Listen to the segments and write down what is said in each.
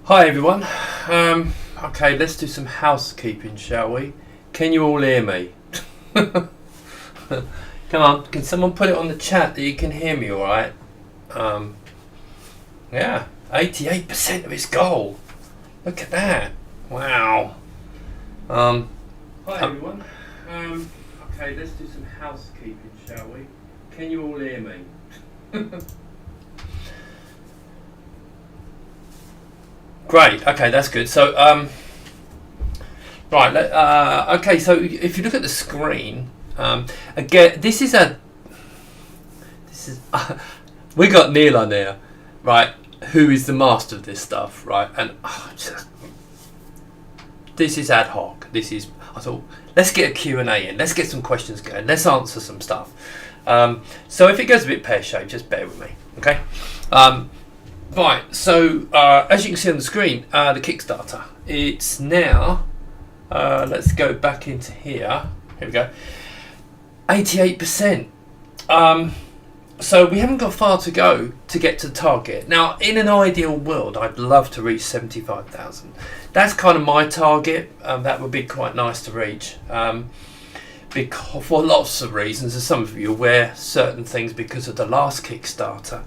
Hi everyone. Okay, let's do some housekeeping, shall we? Can you all hear me? Come on, can someone put it on the chat that you can hear me all right? Yeah, 88% of his goal. Look at that. Wow. Hi everyone. Okay, let's do some housekeeping, shall we? Can you all hear me? Great. Okay, that's good. So, right. Okay. So, if you look at the screen, again, this is we got Neil on there, right? Who is the master of this stuff, right? And this is ad hoc. I thought, let's get a Q&A in. Let's get some questions going. Let's answer some stuff. So if it goes a bit pear-shaped, just bear with me, okay? Right, so as you can see on the screen, the Kickstarter, it's now, let's go back into here, we go, 88%. So we haven't got far to go to get to the target. Now, in an ideal world, I'd love to reach 75,000. That's kind of my target. That would be quite nice to reach. Because, for lots of reasons, as some of you are aware, certain things because of the last Kickstarter.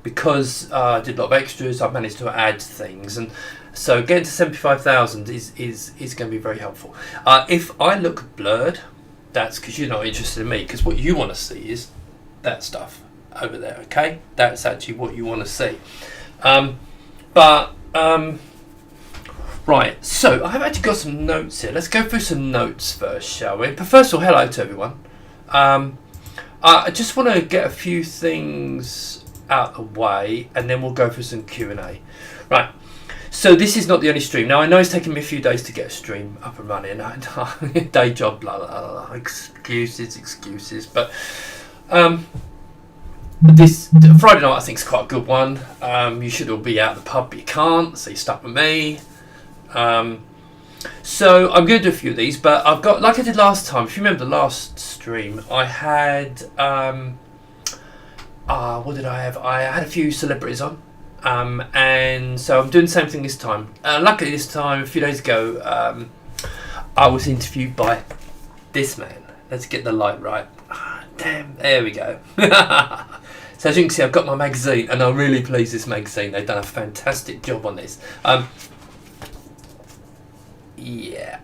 Because I did a lot of extras, I managed to add things, and so getting to 75,000 is going to be very helpful. If I look blurred, that's because you're not interested in me, because what you want to see is that stuff over there, okay? That's actually what you want to see. Right, so I've actually got some notes here. Let's go through some notes first, shall we? But first of all, hello to everyone. I just want to get a few things out of the way, and then we'll go through some Q&A. Right, so this is not the only stream. Now, I know it's taken me a few days to get a stream up and running. Day job, blah, blah, blah, excuses. But this Friday night, I think, is quite a good one. You should all be out of the pub, but you can't, so you're stuck with me. So I'm going to do a few of these, but I've got, like I did last time, if you remember the last stream, I had... what did I have? I had a few celebrities on, and so I'm doing the same thing this time. Luckily this time, a few days ago, I was interviewed by this man. Let's get the light right. Damn, there we go. So as you can see, I've got my magazine, and I'm really pleased with this magazine. They've done a fantastic job on this. Yeah.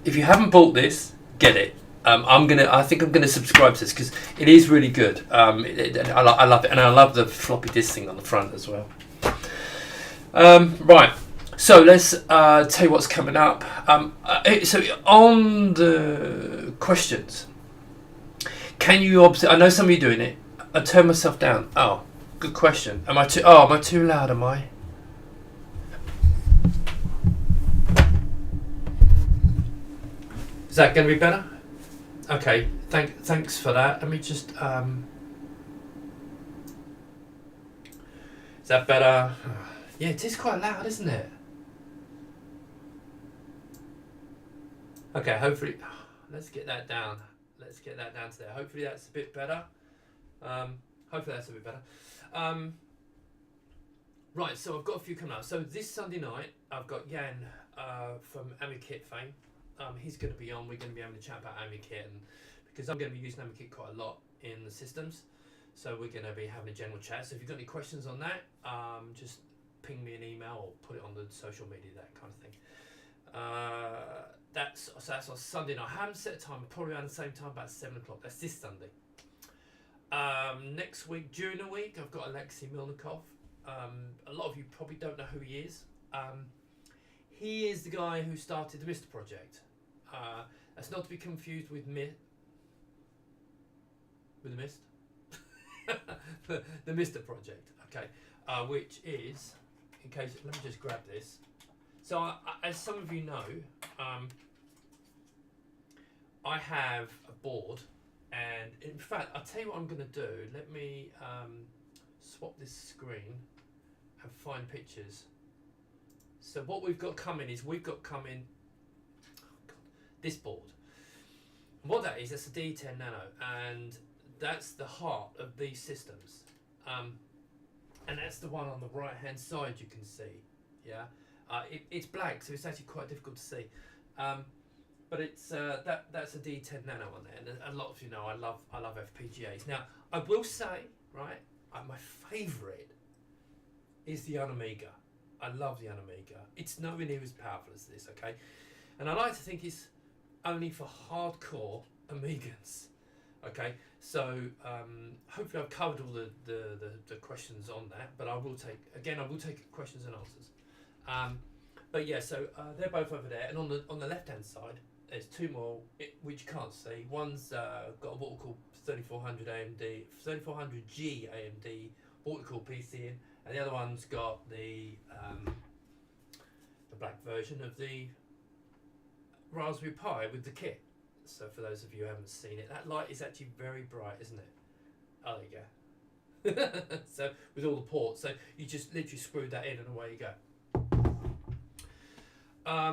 If you haven't bought this, get it. I think I'm gonna subscribe to this because it is really good. I love it, and I love the floppy disk thing on the front as well. Right, so let's tell you what's coming up. So on the questions, can you I know some of you doing it. I turn myself down. Oh, good question. Am I too loud? Am I? Is that going to be better? Okay, thanks for that. Let me just... is that better? Yeah, it is quite loud, isn't it? Okay, hopefully... Let's get that down. Let's get that down to there. Hopefully that's a bit better. Right, so I've got a few coming up. So this Sunday night, I've got Jan from AmiKit fame. He's going to be on. We're going to be having a chat about AmiKit, and because I'm going to be using AmiKit quite a lot in the systems, so we're going to be having a general chat. So if you've got any questions on that, just ping me an email or put it on the social media, that kind of thing. That's on Sunday night. I haven't set a time. Probably around the same time, about 7 o'clock. That's this Sunday. Next week, during the week, I've got Alexei Milnikov. A lot of you probably don't know who he is. He is the guy who started the Mr. Project. That's not to be confused with the Mist. The Mr. Project, okay. Which is, in case, let me just grab this. So, as some of you know, I have a board, and in fact, I'll tell you what I'm going to do. Let me swap this screen and find pictures. So what we've got coming is this board. And what that is, that's a D10 Nano, and that's the heart of these systems. and that's the one on the right hand side. You can see, yeah, it's black, so it's actually quite difficult to see. But it's that's a D10 Nano on there, and a lot of you know I love FPGAs. Now I will say, right, my favourite is the Amiga. I love the Amiga. It's nowhere near as powerful as this, okay? And I like to think it's only for hardcore Amigans, okay? So hopefully I've covered all the questions on that, but I will take questions and answers. But yeah, so they're both over there, and on the left hand side there's two more which you can't see. One's got a water cooled 3400 AMD, 3400G AMD water cooled PC in, and the other one's got the black version of the Raspberry Pi with the kit. So for those of you who haven't seen it, that light is actually very bright, isn't it? Oh, there you go. So with all the ports, so you just literally screw that in and away you go.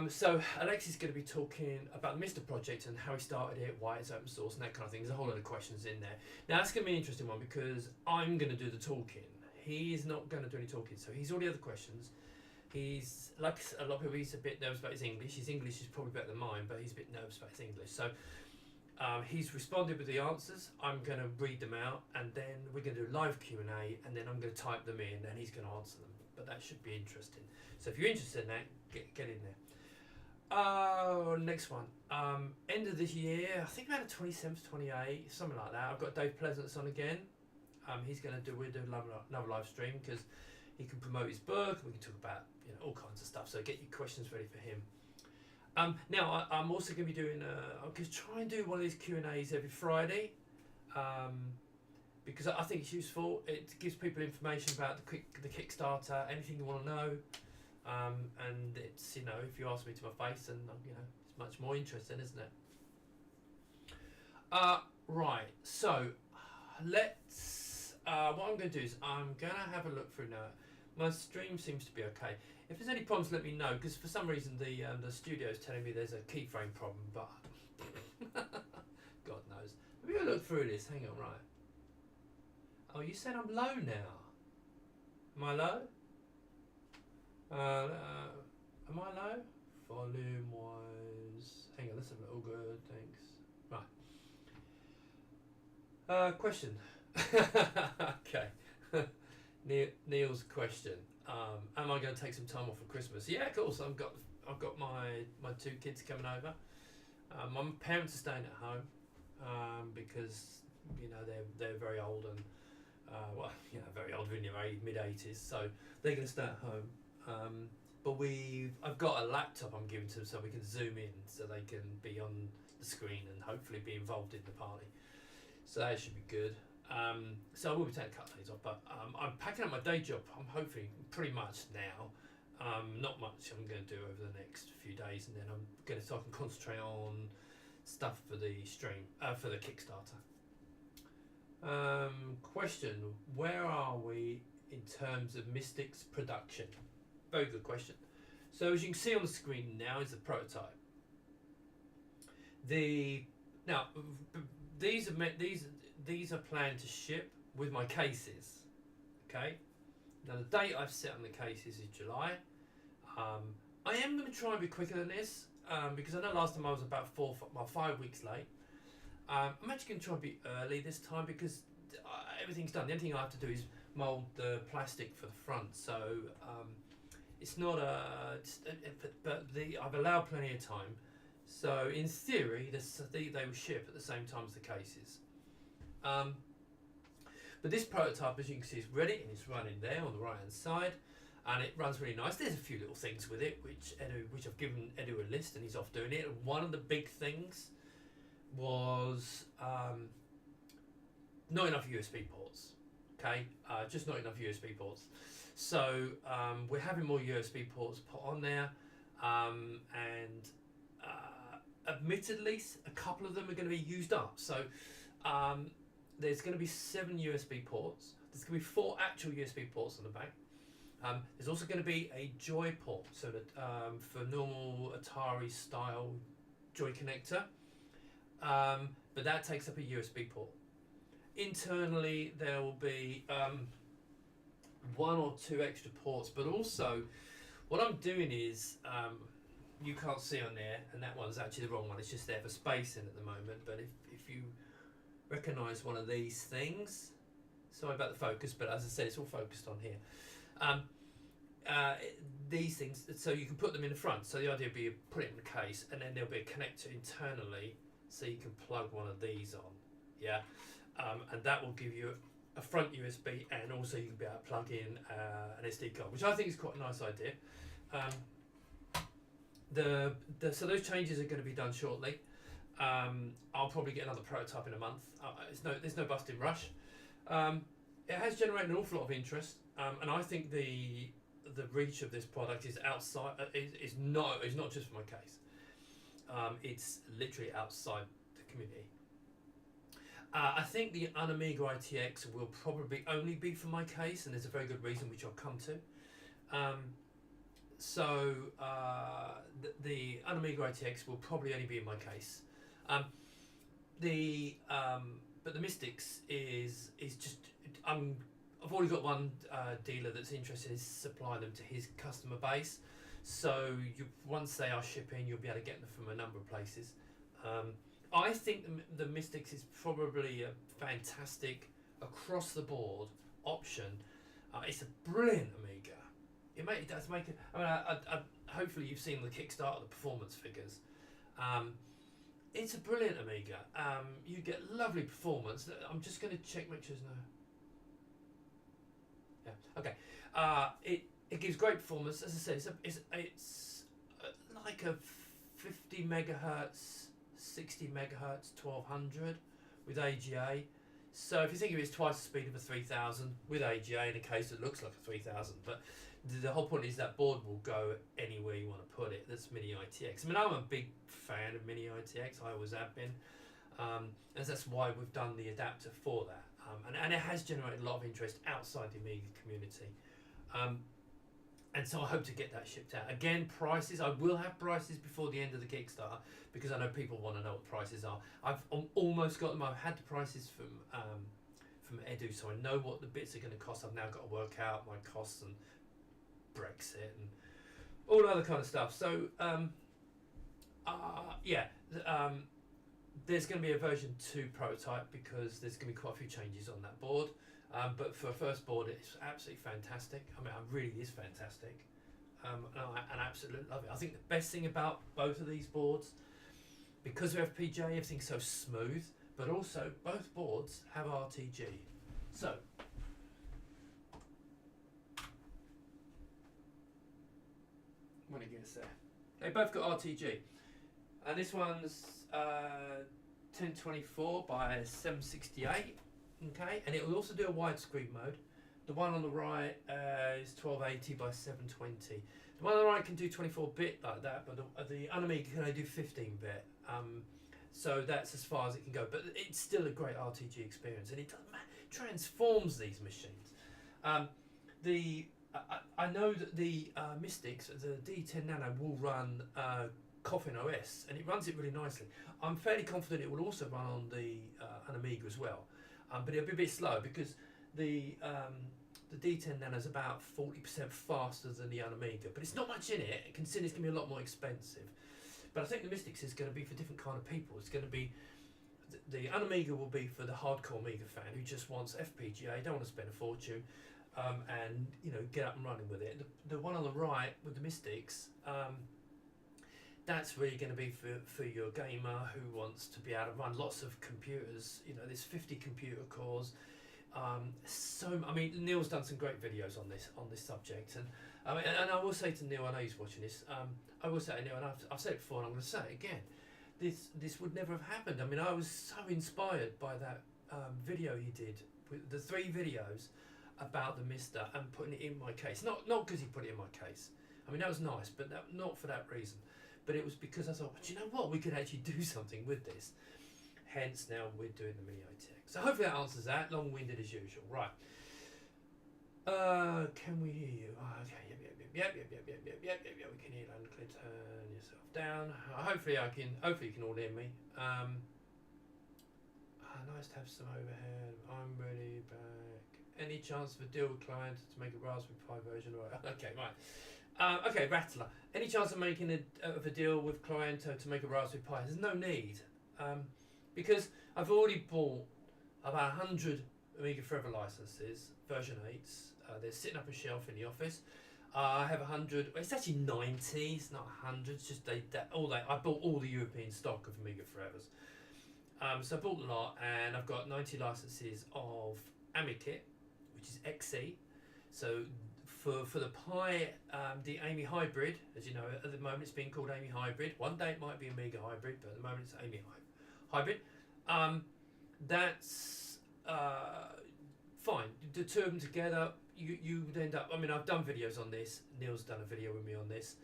So Alex is going to be talking about the Mr. project and how he started it, why it's open source and that kind of thing. There's a whole lot of questions in there. Now that's going to be an interesting one because I'm going to do the talking. He's not going to do any talking, so he's all the other questions. He's, like a lot of people, he's a bit nervous about his English. His English is probably better than mine, but he's a bit nervous about his English. So he's responded with the answers. I'm going to read them out, and then we're going to do live Q&A, and then I'm going to type them in, and he's going to answer them. But that should be interesting. So if you're interested in that, get in there. Next one. End of this year, I think about the 27th, 28th, something like that. I've got Dave Pleasance on again. We'll do another live stream because he can promote his book, and we can talk about all kinds of stuff. So get your questions ready for him. Now I'm also going to be doing. I'm going to try and do one of these Q&As every Friday, because I think it's useful. It gives people information about the Kickstarter, anything you want to know, and it's if you ask me to my face, and it's much more interesting, isn't it? Right. So let's. What I'm going to do is I'm going to have a look through now. My stream seems to be okay. If there's any problems, let me know, because for some reason the studio is telling me there's a keyframe problem, but God knows. Let me have a look through this. Hang on, right. Oh, you said I'm low now. Am I low? Am I low? Volume wise. Hang on, let's have a look. Good, thanks. Right. Question. Okay. Neil's question. Am I going to take some time off for Christmas? Yeah, of course. I've got my two kids coming over. My parents are staying at home because they're very old and very old, in their mid 80s, so they're going to stay at home. But I've got a laptop I'm giving to them so we can zoom in, so they can be on the screen and hopefully be involved in the party. So that should be good. So I will be taking a couple of days off, but I'm packing up my day job. I'm hoping pretty much now. Not much I'm going to do over the next few days, and then I'm going to start and concentrate on stuff for the stream, for the Kickstarter. Question: where are we in terms of Mystic's production? Very good question. So as you can see on the screen now is the prototype. Now these are planned to ship with my cases. Okay. Now the date I've set on the cases is July. I am going to try and be quicker than this because I know last time I was about 5 weeks late. I'm actually going to try and be early this time because everything's done. The only thing I have to do is mould the plastic for the front. So it's not I've allowed plenty of time. So in theory, they will ship at the same time as the cases. But this prototype, as you can see, is ready and it's running there on the right hand side, and it runs really nice. There's a few little things with it which I've given Edu a list and he's off doing it. And one of the big things was not enough USB ports. Okay, just not enough USB ports. So we're having more USB ports put on there, and admittedly, a couple of them are going to be used up. So there's going to be 7 USB ports. There's going to be 4 actual USB ports on the back. There's also going to be a Joy port, so that for normal Atari style Joy connector. But that takes up a USB port. Internally, there will be one or two extra ports, but also what I'm doing is, you can't see on there, and that one's actually the wrong one, it's just there for spacing at the moment, but if you recognise one of these things, sorry about the focus, but as I said, it's all focused on here. These things, so you can put them in the front, so the idea would be you put it in the case, and then there'll be a connector internally, so you can plug one of these on, yeah, and that will give you a front USB, and also you can be able to plug in an SD card, which I think is quite a nice idea. So those changes are going to be done shortly. I'll probably get another prototype in a month. There's no busting rush. It has generated an awful lot of interest, and I think the reach of this product is outside. Is not just for my case. It's literally outside the community. I think the Amiga ITX will probably only be for my case, and there's a very good reason which I'll come to. The Amiga ITX will probably only be in my case. But the Mystics is just I've already got one dealer that's interested in supplying them to his customer base. So once they are shipping, you'll be able to get them from a number of places. I think the Mystics is probably a fantastic across the board option. It's a brilliant Amiga. It does make it. I hopefully you've seen the Kickstarter, the performance figures. It's a brilliant Amiga. You get lovely performance. I'm just going to check, make sure there's no. Yeah. Okay. It gives great performance. As I said, it's like a 50 megahertz, 60 megahertz, 1200 with AGA. So if you think of it as twice the speed of a 3000 with AGA in a case that looks like a 3000, but the whole point is that board will go anywhere you want to put it. That's Mini ITX. I mean, I'm a big fan of Mini ITX. I always have been. And that's why we've done the adapter for that. And it has generated a lot of interest outside the Amiga community. And so I hope to get that shipped out. Again, prices, I will have prices before the end of the Kickstarter because I know people want to know what prices are. I've almost got them. I've had the prices from Edu, so I know what the bits are going to cost. I've now got to work out my costs and Brexit and all other kind of stuff. So, there's going to be a version 2 prototype because there's going to be quite a few changes on that board. But for a first board, it's absolutely fantastic. I mean, it really is fantastic. And I absolutely love it. I think the best thing about both of these boards, because of FPGA, everything's so smooth, but also both boards have RTG. So, when it gets there, they both got RTG. And this one's 1024 by 768, okay, and it will also do a widescreen mode. The one on the right is 1280 by 720. The one on the right can do 24-bit like that, but the Amiga can only do 15-bit. So that's as far as it can go, but it's still a great RTG experience, and it transforms these machines. I know that the Mystics, the D10 Nano, will run Coffin OS, and it runs it really nicely. I'm fairly confident it will also run on the an Amiga as well, but it'll be a bit slow because the D10 Nano is about 40% faster than the Amiga, but it's not much in it, considering it's going to be a lot more expensive. But I think the Mystics is going to be for different kind of people. It's going to be the Amiga will be for the hardcore Amiga fan who just wants FPGA, don't want to spend a fortune, and get up and running with it. The one on the right with the Mystics. That's really going to be for your gamer who wants to be able to run lots of computers. There's 50 computer cores. Neil's done some great videos on this subject, and I will say to Neil, I know he's watching this. I will say to Neil, and I've said it before, and I'm going to say it again. This would never have happened. I mean, I was so inspired by that video he did, with the 3 videos about the Mister and putting it in my case. Not because he put it in my case. I mean, that was nice, but not for that reason. But it was because I thought, do you know what? We could actually do something with this. Hence, now we're doing the Mini ITX. So hopefully that answers that. Long-winded as usual. Right. Can we hear you? Oh, okay. Yep. We can hear you. And turn yourself down. Hopefully you can all hear me. Nice to have some overhead. I'm ready. Back. Any chance of a deal with client to make a Raspberry Pi version? Right. Okay, right. Okay, Rattler. Any chance of making a deal with client to make a Raspberry Pi? There's no need, because I've already bought about 100 Amiga Forever licenses, version 8s. They're sitting up a shelf in the office. I have 100. It's actually 90. It's not 100. It's just I bought all the European stock of Amiga Forevers. So I bought a lot, and I've got 90 licenses of AmiKit, which is XE. So for the Pi, the AMI Hybrid, as you know, at the moment it's being called AMI Hybrid. One day it might be Amiga Hybrid, but at the moment it's AMI Hybrid. That's fine. The two of them together, you would end up. I mean, I've done videos on this. Neil's done a video with me on this.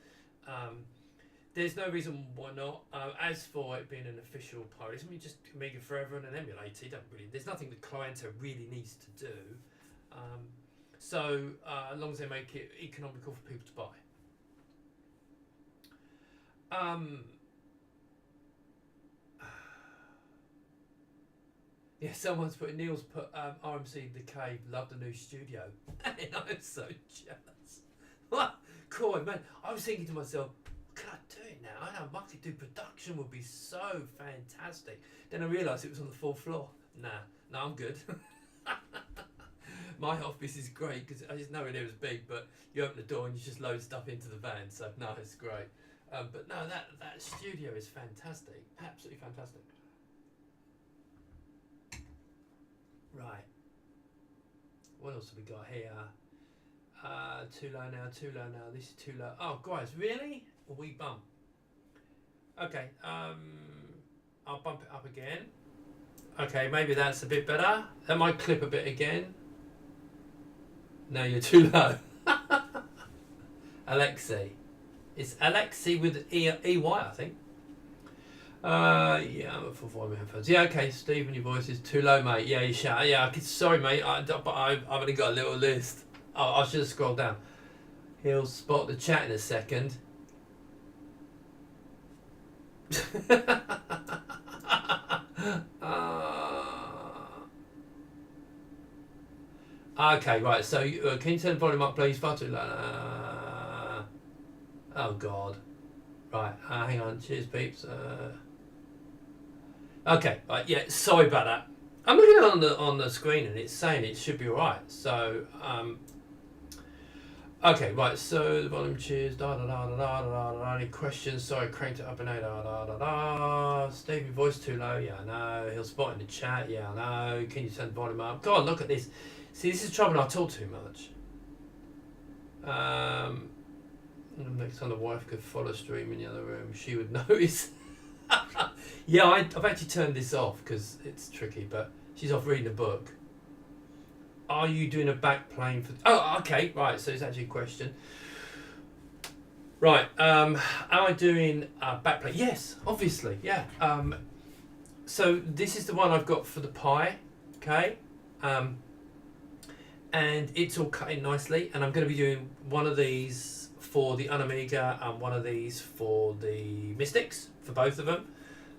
There's no reason why not. As for it being an official Pi, I mean, just Amiga Forever and an emulator. You don't really. There's nothing the client really needs to do. So as long as they make it economical for people to buy. Yeah, Neil's put RMC The Cave, love the new studio. And I'm so jealous. Cool, man. I was thinking to myself, can I do it now? I know I could do production would be so fantastic. Then I realised it was on the 4th floor. Nah, I'm good. My office is great because I just know it was big, but you open the door and you just load stuff into the van. So no, it's great. But no, that studio is fantastic, absolutely fantastic. Right. What else have we got here? Too low now. This is too low. Oh, guys, really? A wee bump. Okay. I'll bump it up again. Okay, maybe that's a bit better. That might clip a bit again. No, you're too low. Alexi. It's Alexi with EY, I think. Yeah, I'm at full volume headphones. Yeah, okay, Stephen, your voice is too low, mate. Yeah, you shout. Yeah, sorry, mate. I've only got a little list. Oh, I should have scrolled down. He'll spot the chat in a second. Okay, right. So, can you turn the volume up, please? Far too low. Oh God. Right. Hang on. Cheers, peeps. Okay. Right. Yeah. Sorry about that. I'm looking on the screen and it's saying it should be alright. So, okay. Right. So the volume. Cheers. Any questions? Sorry, cranked it up and out. Stevie, voice too low. Yeah, I know. He'll spot in the chat. Yeah, I know. Can you turn the volume up? God, look at this. See, this is the trouble. I talk too much. Next time the wife could follow stream in the other room, she would notice. Yeah, I've actually turned this off because it's tricky, but she's off reading a book. Are you doing a backplane for... Oh, okay, right, so it's actually a question. Right, am I doing a backplane? Yes, obviously, yeah. So this is the one I've got for the Pi, okay? And it's all cut in nicely, and I'm going to be doing one of these for the Unamiga and one of these for the Mystics, for both of them,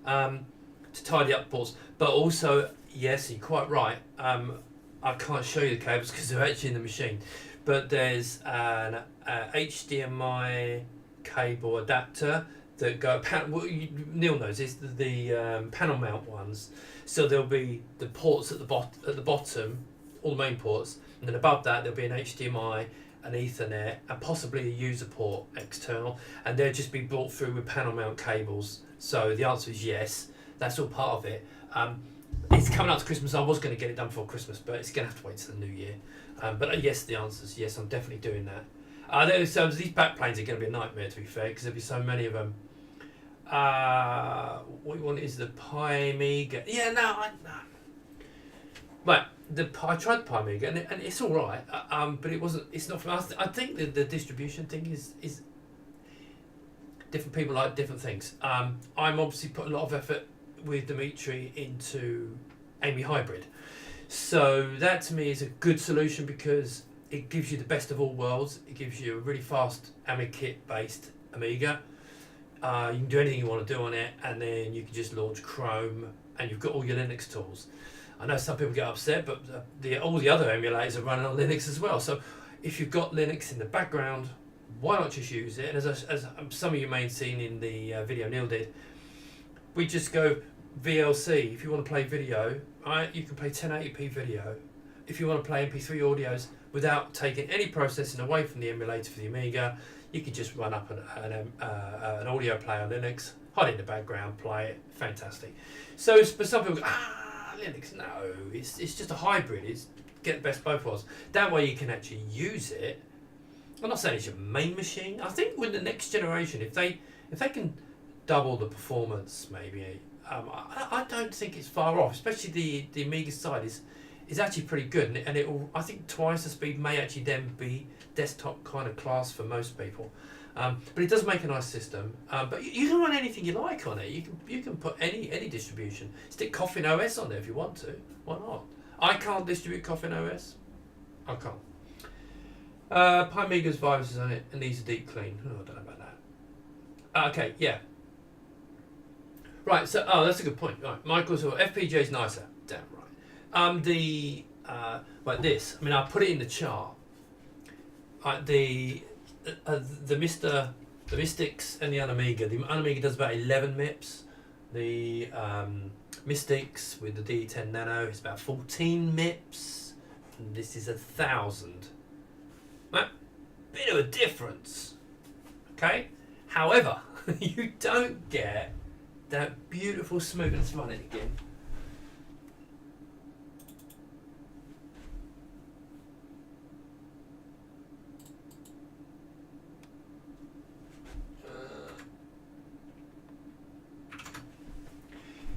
to tidy up the ports. But also, yes, you're quite right, I can't show you the cables because they're actually in the machine, but there's an HDMI cable adapter that go... Neil knows, it's the panel mount ones, so there'll be the ports at the bottom, all the main ports, and then above that there'll be an HDMI, an Ethernet, and possibly a user port external, and they'll just be brought through with panel mount cables. So the answer is yes, that's all part of it. It's coming up to Christmas. I was going to get it done before Christmas, but it's going to have to wait till the new year. But yes, the answer is yes, I'm definitely doing that. So these backplanes are going to be a nightmare, to be fair, because there'll be so many of them. What you want is the Pi Amiga. Yeah, no. Right. I tried the Pi Amiga and it's all right, but it wasn't. It's not for us. I think the distribution thing is different people like different things. I'm obviously put a lot of effort with Dimitri into AMI Hybrid, so that to me is a good solution because it gives you the best of all worlds. It gives you a really fast AmiKit based Amiga. You can do anything you want to do on it, and then you can just launch Chrome, and you've got all your Linux tools. I know some people get upset, but all the other emulators are running on Linux as well. So if you've got Linux in the background, why not just use it? And as some of you may have seen in the video Neil did, we just go VLC. If you want to play video, right, you can play 1080p video. If you want to play MP3 audios without taking any processing away from the emulator for the Amiga, you could just run up an audio player on Linux, hide it in the background, play it. Fantastic. So, but some people go, Linux, no, it's just a hybrid. It's get the best of both worlds. That way you can actually use it. I'm not saying it's your main machine. I think with the next generation, if they can double the performance, maybe, I don't think it's far off. Especially the Amiga side is actually pretty good, and it will. I think twice the speed may actually then be desktop kind of class for most people. But it does make a nice system. But you can run anything you like on it. You can put any distribution. Stick Coffin OS on there if you want to. Why not? I can't distribute Coffin OS. I can't. Pymega's viruses on it and needs a deep clean. Oh, I don't know about that. Okay, yeah. Right, so that's a good point. Right, Michael's FPGA is nicer. Damn right. Like this. I mean, I'll put it in the chart. The Mystics and the Unamiga. The Unamiga does about 11 MIPS. The Mystics with the D10 Nano is about 14 MIPS. And this is 1,000. Right? Bit of a difference. Okay? However, you don't get that beautiful smoothness. Run it again.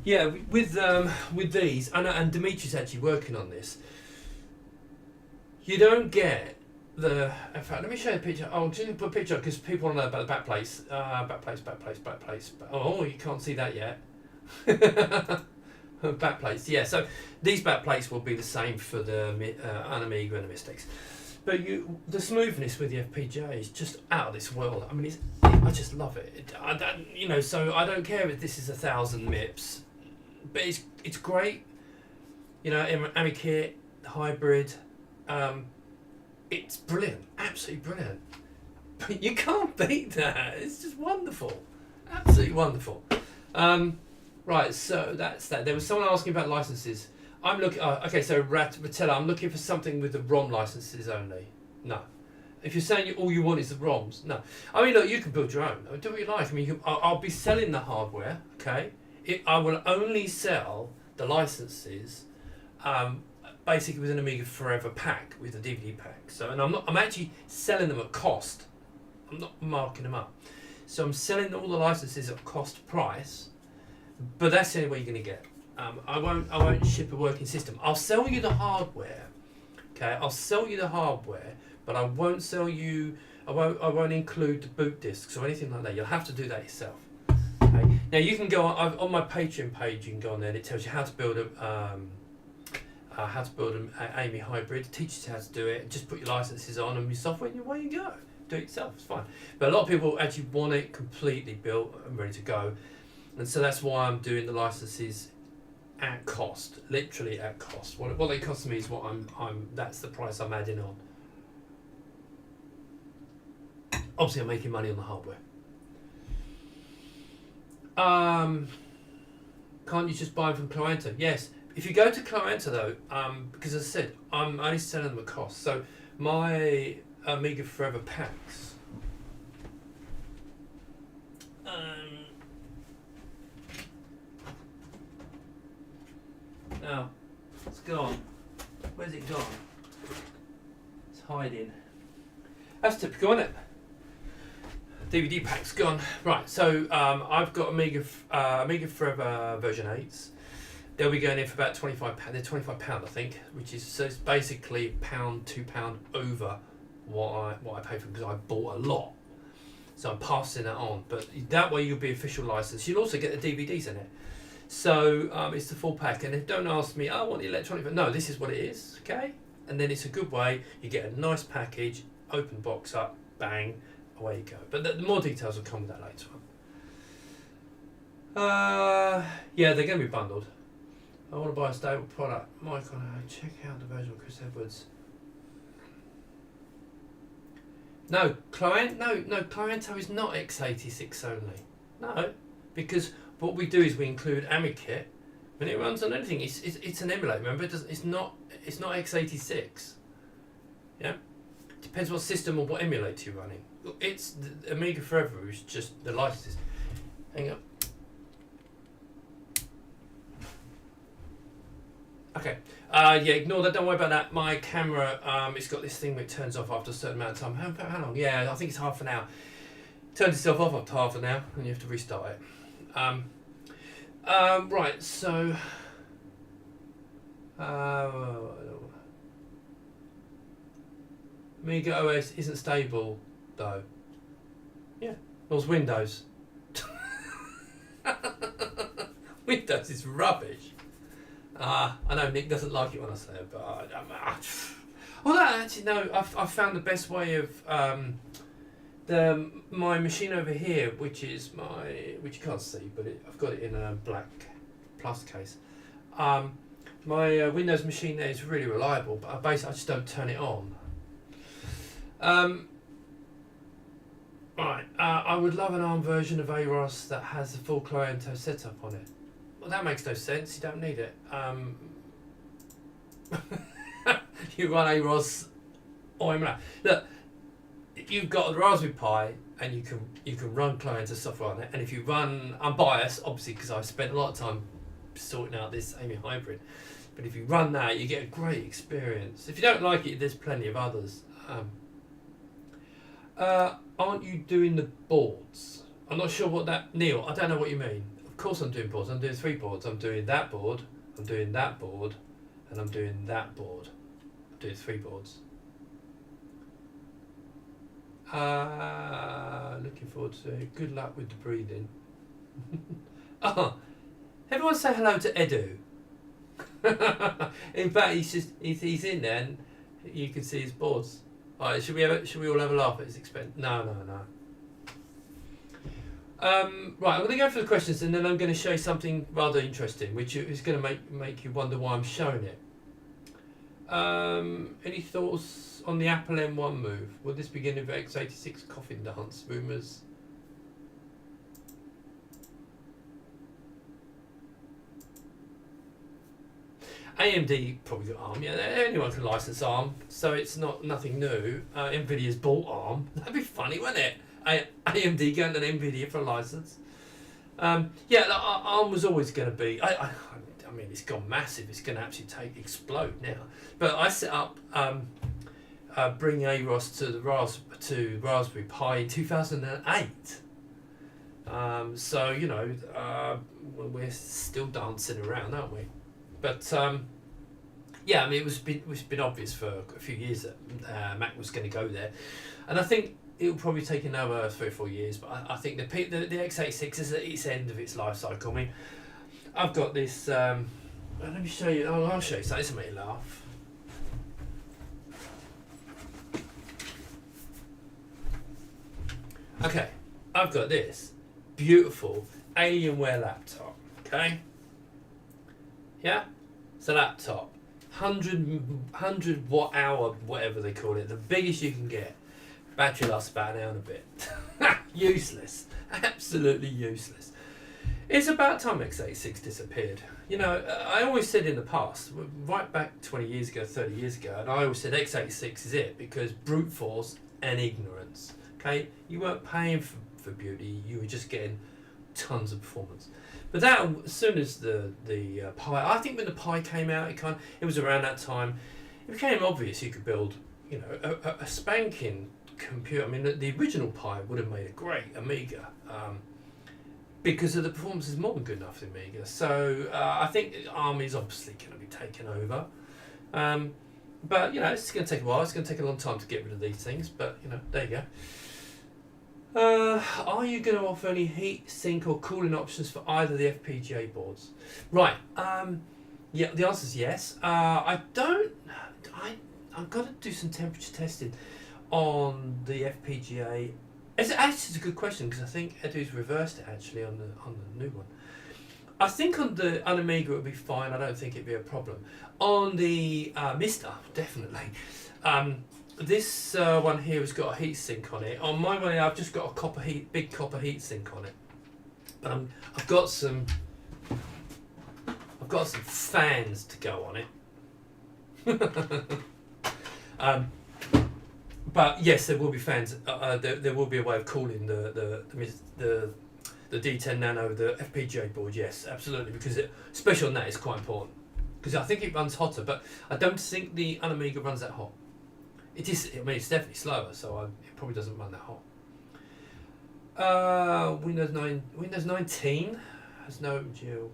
Yeah, with these, and Dimitri's actually working on this. You don't get the. In fact, let me show you a picture. Oh, I'm just going to put a picture because people want to know about the backplates. Backplates. Oh, you can't see that yet. Backplates. Yeah. So these backplates will be the same for the Unamiga and the Mystics. But the smoothness with the FPGA is just out of this world. I mean, I just love it. So I don't care if this is 1,000 MIPS. But it's great, AmiKit hybrid. It's brilliant, absolutely brilliant. But you can't beat that. It's just wonderful, absolutely wonderful. Right, so that's that. There was someone asking about licenses. I'm looking. Okay, so Ratella, I'm looking for something with the ROM licenses only. No. If you're saying all you want is the ROMs, no. I mean, look, you can build your own. Do what you like. I mean, I'll be selling the hardware. Okay. I will only sell the licenses, basically with an Amiga Forever pack with a DVD pack. So, and I'm actually selling them at cost. I'm not marking them up. So I'm selling all the licenses at cost price, but that's the only way you're going to get. I won't ship a working system. I'll sell you the hardware. Okay, I'll sell you the hardware, but I won't sell you. I won't include the boot discs or anything like that. You'll have to do that yourself. Okay. Now you can go on my Patreon page. You can go on there and it tells you how to build an AMI hybrid. It teaches you how to do it. Just put your licenses on and your software, and away you go. Do it yourself. It's fine. But a lot of people actually want it completely built and ready to go, and so that's why I'm doing the licenses at cost, literally at cost. What they cost me is what that's the price I'm adding on. Obviously, I'm making money on the hardware. Can't you just buy them from Clienta? Yes. If you go to Clienta though, because as I said, I'm only selling them at cost. So my Amiga Forever packs. Now, it's gone. Where's it gone? It's hiding. That's typical, isn't it? DVD pack's gone. Right, so I've got Amiga Forever version 8s. They'll be going in for about £25. They're £25, I think, which is so it's basically £2 over what I paid for because I bought a lot. So I'm passing that on, but that way you'll be official license. You'll also get the DVDs in it. So it's the full pack, and don't ask me, I want the electronic. No, this is what it is, okay? And then it's a good way. You get a nice package, open the box up, bang, away you go. But the more details will come with that later on. Yeah, they're going to be bundled. I want to buy a stable product. Mike, check out the version of Chris Edwards. No, Cliento is not x86 only. No, because what we do is we include AmiKit, and it runs on anything. It's an emulator. Remember, it's not x86. Yeah, depends what system or what emulator you're running. It's the Amiga Forever is just the licenses. Hang on. Okay. Yeah, ignore that. Don't worry about that. My camera, it's got this thing that turns off after a certain amount of time. How long? Yeah, I think it's half an hour. Turns itself off after half an hour, and you have to restart it. Right. So. AmigaOS isn't stable, though. Yeah. Well, it's Windows. Windows is rubbish. I know Nick doesn't like it when I say it, but actually no. I've found the best way of my machine over here, which you can't see, but I've got it in a black plus case. My Windows machine there is really reliable, but I just don't turn it on. Right, I would love an ARM version of AROS that has the full Cliento setup on it. Well, that makes no sense. You don't need it. You run AROS or emulator. Look, if you've got a Raspberry Pi and you can run Cliento software on it, and if you run, I'm biased obviously because I've spent a lot of time sorting out this AMI hybrid, but if you run that, you get a great experience. If you don't like it, there's plenty of others. Aren't you doing the boards? I'm not sure what that, Neil. I don't know what you mean. Of course I'm doing boards. I'm doing 3 boards. I'm doing that board, I'm doing that board, and I'm doing that board. I'm doing 3 boards. Looking forward to it. Good luck with the breathing. Oh, everyone say hello to Edu. In fact, he's in there and you can see his boards. Alright, should we all have a laugh at his expense? No. Right, I'm going to go for the questions and then I'm going to show you something rather interesting, which is going to make you wonder why I'm showing it. Any thoughts on the Apple M1 move? Will this begin with x86 coffin dance rumours? AMD probably got ARM. Yeah, anyone can license ARM, so it's nothing new. Nvidia's bought ARM. That'd be funny, wouldn't it? AMD going to Nvidia for a license. Yeah, ARM was always going to be. I mean, it's gone massive. It's going to actually explode now. But I set up bring AROS to Raspberry Pi in 2008. So you know, we're still dancing around, aren't we? But yeah, I mean, it's been obvious for a few years that Mac was going to go there, and I think it'll probably take another 3 or 4 years. But I think the x86 is at its end of its life cycle. I mean, I've got this. Let me show you. I'll show you something to make you laugh. Okay, I've got this beautiful Alienware laptop. Okay. Yeah, it's a laptop, 100 watt hour, whatever they call it, the biggest you can get. Battery lasts about an hour and a bit. Useless, absolutely useless. It's about time x86 disappeared. You know, I always said in the past, right back 20 years ago, 30 years ago, and I always said x86 is it because brute force and ignorance. Okay, you weren't paying for beauty, you were just getting tons of performance. But that, as soon as the Pi, I think when the Pi came out, it was around that time, it became obvious you could build, you know, a spanking computer. I mean, the original Pi would have made a great Amiga, because of the performance is more than good enough for Amiga. So I think ARM is obviously going to be taken over. But you know, it's going to take a while. It's going to take a long time to get rid of these things. But you know, there you go. Are you going to offer any heat sink or cooling options for either the FPGA boards? Right. Yeah, the answer is yes. I've got to do some temperature testing on the FPGA. It's a good question because I think Edu's reversed it actually on the new one. I think on the Amiga it would be fine. I don't think it'd be a problem. On the Mister, definitely. This one here has got a heatsink on it. On my one, I've just got a big copper heatsink on it. But I've got some fans to go on it. But yes, there will be fans. There will be a way of cooling the D10 Nano, the FPGA board. Yes, absolutely, because especially on that, it's quite important. Because I think it runs hotter, but I don't think the Amiga runs that hot. It is. I mean, it's definitely slower, so it probably doesn't run that hot. Windows 19 has no OpenGL.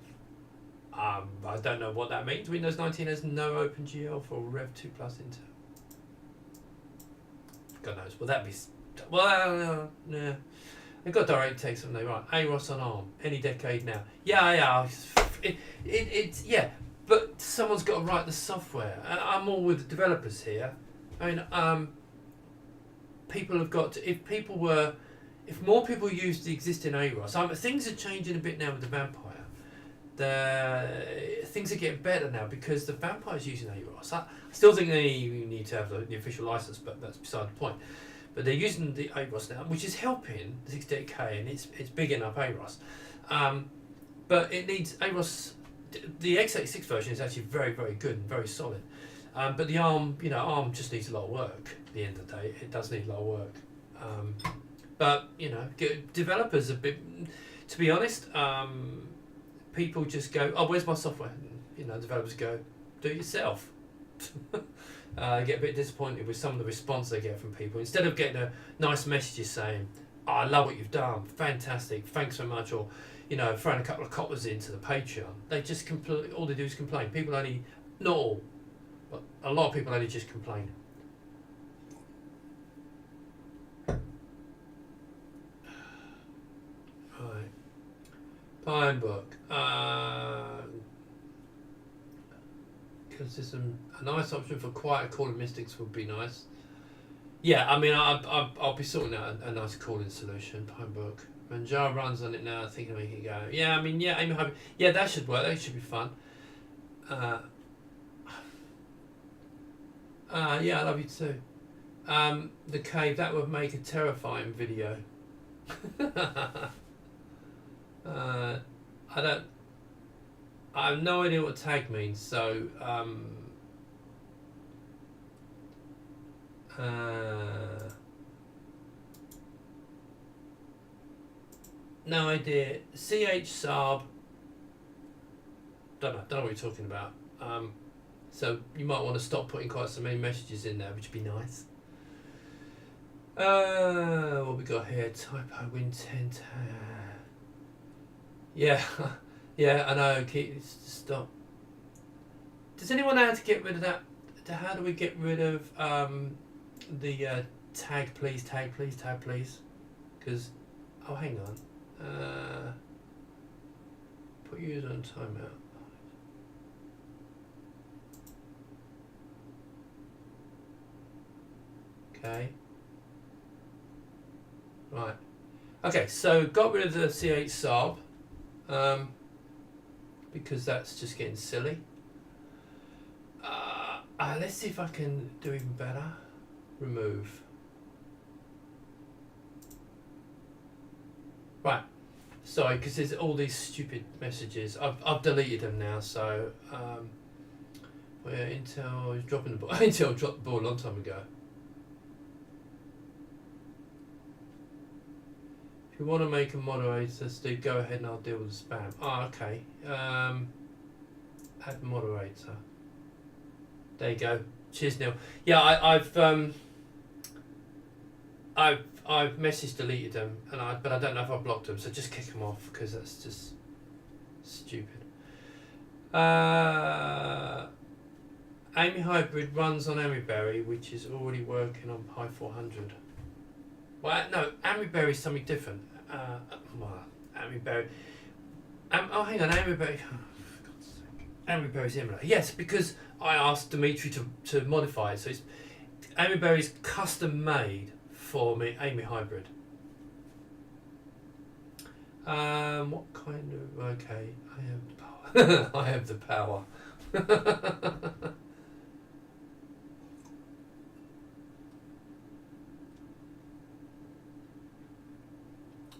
I don't know what that means. Windows 19 has no OpenGL for Rev 2 Plus Intel. God knows. Will that be? Well, yeah. They've got DirectX, haven't they? Right. AROS on ARM. Any decade now. Yeah. It's yeah. But someone's got to write the software. I'm all with the developers here. I mean, people have got to. If more people use the existing AROS, things are changing a bit now with the Vampire. Things are getting better now because the Vampire's using AROS. I still think they need to have the official license, but that's beside the point. But they're using the AROS now, which is helping the 68K, and it's big enough AROS. But it needs AROS. The x86 version is actually very, very good and very solid. But the ARM, ARM just needs a lot of work. At the end of the day, it does need a lot of work. But developers a bit. To be honest, people just go, "Oh, where's my software?" Developers go, "Do it yourself." Get a bit disappointed with some of the response they get from people. Instead of getting a nice messages saying, "Oh, I love what you've done, fantastic, thanks so much," or throwing a couple of coppers into the Patreon, they just all they do is complain. People only, not all, but a lot of people only just complain. Right. Pine book. Because there's a nice option for quieter calling mystics would be nice. Yeah, I mean, I'll be sorting out a nice calling solution. Pine book. Manjaro runs on it now. I think I make it go. Yeah, I mean, yeah, yeah, that should work. That should be fun. Yeah, I love you too. The cave, that would make a terrifying video. I have no idea what tag means, so no idea. CH Saab. Don't know what you're talking about. So you might want to stop putting quite so many messages in there, which would be nice. What we got here? Typo Win 10. Yeah, yeah, I know. Stop. Does anyone know how to get rid of that? How do we get rid of the tag please? Because hang on. Put user on timeout. Okay. Right. Okay, so got rid of the CH Saab. Because that's just getting silly. Let's see if I can do even better. Remove. Right. Sorry, because there's all these stupid messages. I've deleted them now. So, Intel is dropping the ball. Intel dropped the ball a long time ago. If you want to make a moderator, Steve, go ahead and I'll deal with the spam. Okay. Add moderator. There you go. Cheers, Neil. Yeah, I've message deleted them, but I don't know if I blocked them. So just kick them off because that's just stupid. Amy Hybrid runs on Amiberry, which is already working on Pi 400. Well, no, Amiberry is something different. Amiberry. Hang on, Amiberry. Oh, for God's sake. Amiberry's emulator. Yes, because I asked Dimitri to modify it. So Amiberry's custom made for me, Amy Hybrid. What kind of... Okay, I have the power. I have the power.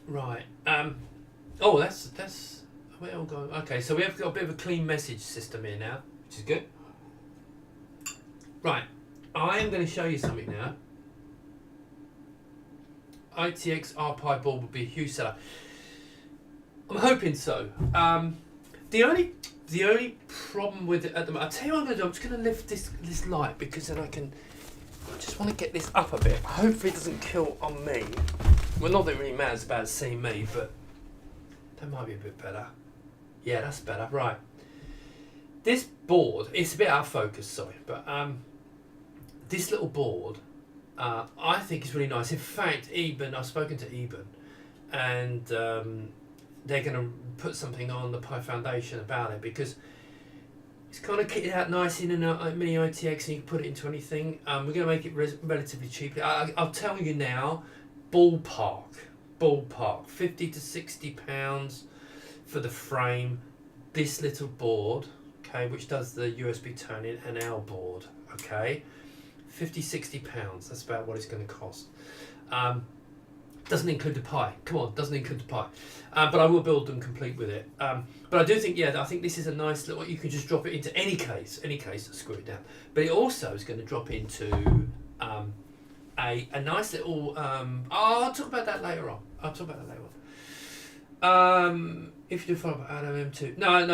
Right. Oh, that's... Where all going? Okay, so we have got a bit of a clean message system here now, which is good. Right. I am going to show you something now. ITX RPi board would be a huge seller. I'm hoping so. The only problem with it at the moment, I'll tell you what I'm going to do. I'm just going to lift this light because then I just want to get this up a bit. Hopefully it doesn't kill on me. Well, not that it really matters about seeing me, but that might be a bit better. Yeah, that's better. Right. This board, it's a bit out of focus, sorry, but this little board, I think is really nice. In fact, I've spoken to Eben, and they're going to put something on the Pi Foundation about it because it's kind of kitted out nice in a mini ITX and you can put it into anything. We're going to make it relatively cheap. I'll tell you now, ballpark, 50 to 60 pounds for the frame. This little board, okay, which does the USB turn-in and our board, okay, 50, 60 pounds. That's about what it's going to cost. Doesn't include the Pi. Come on, doesn't include the Pi. But I will build them complete with it. But I do think, yeah, I think this is a nice little. You can just drop it into any case, screw it down. But it also is going to drop into a nice little. I'll talk about that later on. If you do follow up Adam M2, no.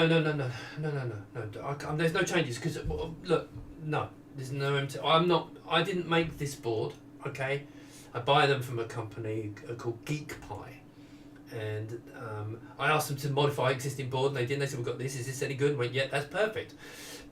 There's no changes because look, no, there's no M2. I didn't make this board. Okay. I buy them from a company called GeekPi, and I asked them to modify existing board, and they didn't. They said, "We've got this. Is this any good?" And I went, "Yeah, that's perfect."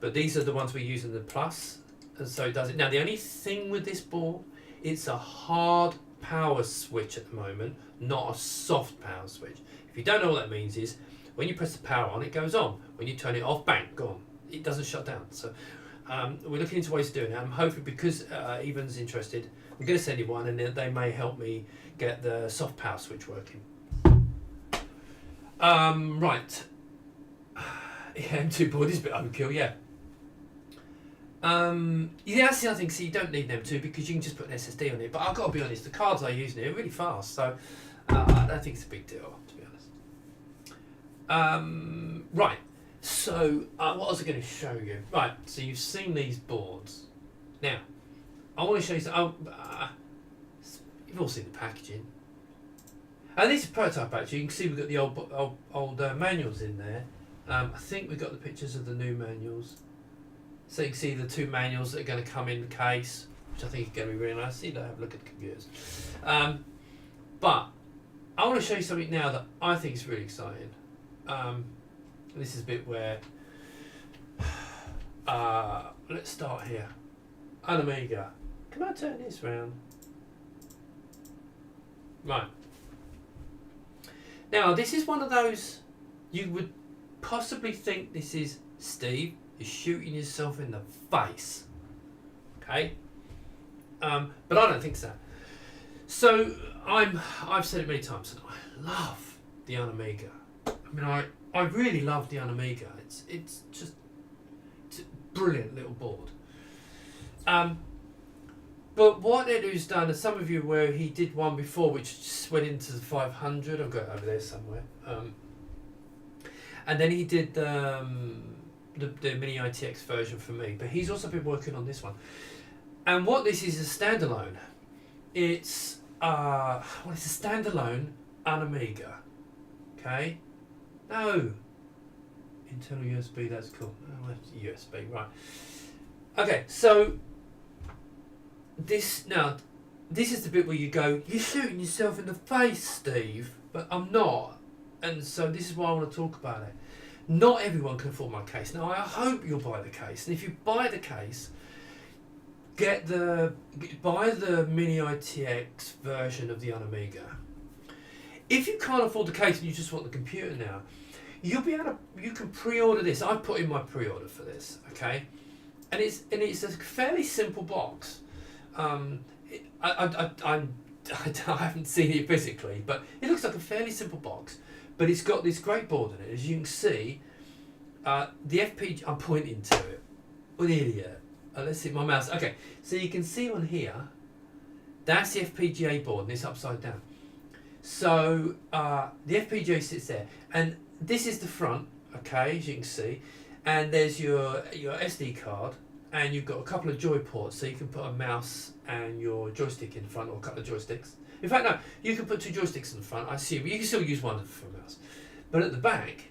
But these are the ones we use in the Plus, and so it does it. Now, the only thing with this board, it's a hard power switch at the moment, not a soft power switch. If you don't know what that means, is when you press the power on, it goes on. When you turn it off, bang, gone. It doesn't shut down. So we're looking into ways to do it. I'm hoping because Evan's interested, I'm going to send you one, and then they may help me get the soft power switch working. Right. Yeah, M2 board is a bit overkill, yeah. Yeah, that's the other thing. So you don't need an M2 because you can just put an SSD on it. But I've got to be honest, the cards I use now are really fast, so I don't think it's a big deal, to be honest. Right. So what was I going to show you? Right. So you've seen these boards. Now, I want to show you some. You've all seen the packaging. And this is prototype actually. You can see we've got the old manuals in there. I think we've got the pictures of the new manuals. So you can see the two manuals that are going to come in the case, which I think is going to be really nice. See that, have a look at the computers. But I want to show you something now that I think is really exciting. This is a bit where, let's start here. An Amiga. Can I turn this round? Right. Now, this is one of those, you would possibly think this is Steve is shooting yourself in the face. Okay? But I don't think so. So, I've said it many times, I love the Amiga. I mean, I really love the Amiga. It's a brilliant little board. But what Edu's done, and some of you where he did one before which just went into the 500, I've got it over there somewhere. And then he did the mini ITX version for me, but he's also been working on this one. And what this is a standalone. It's it's a standalone Amiga. Okay? No. Internal USB, that's cool. Oh, that's USB, right. Okay, so this is the bit where you go, you're shooting yourself in the face, Steve, but I'm not. And so this is why I want to talk about it. Not everyone can afford my case. Now I hope you'll buy the case. And if you buy the case, buy the mini ITX version of the Amiga. If you can't afford the case and you just want the computer now, you can pre-order this. I've put in my pre-order for this, okay? And it's a fairly simple box. I haven't seen it physically, but it looks like a fairly simple box. But it's got this great board in it, as you can see. The FPGA, I'm pointing to it. What an idiot. Let's see my mouse. Okay, so you can see on here, that's the FPGA board, and it's upside down. So the FPGA sits there, and this is the front, okay, as you can see, and there's your SD card, and you've got a couple of joy ports, so you can put a mouse and your joystick in front, or a couple of joysticks. In fact, no, you can put 2 joysticks in the front. I assume you can still use one for a mouse, but at the back,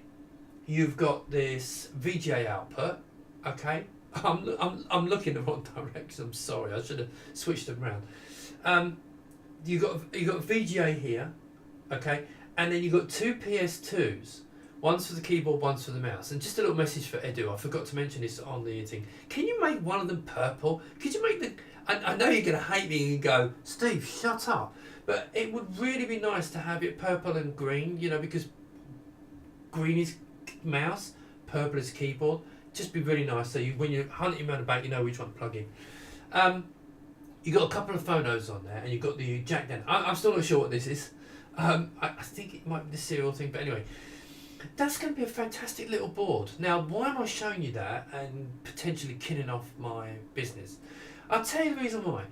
you've got this VGA output. Okay, I'm looking the wrong direction. I'm sorry, I should have switched them around. You got VGA here, okay, and then you've got 2 PS2s. One's for the keyboard, one's for the mouse. And just a little message for Edu. I forgot to mention this on the thing. Can you make one of them purple? Could you make the... I know you're going to hate me and go, Steve, shut up. But it would really be nice to have it purple and green, you know, because green is mouse, purple is keyboard. Just be really nice. So when you're hunting around about, you know which one to plug in. You got a couple of phonos on there, and you've got the jack down. I'm still not sure what this is. I think it might be the serial thing, but anyway. That's going to be a fantastic little board. Now, why am I showing you that and potentially killing off my business? I'll tell you the reason why.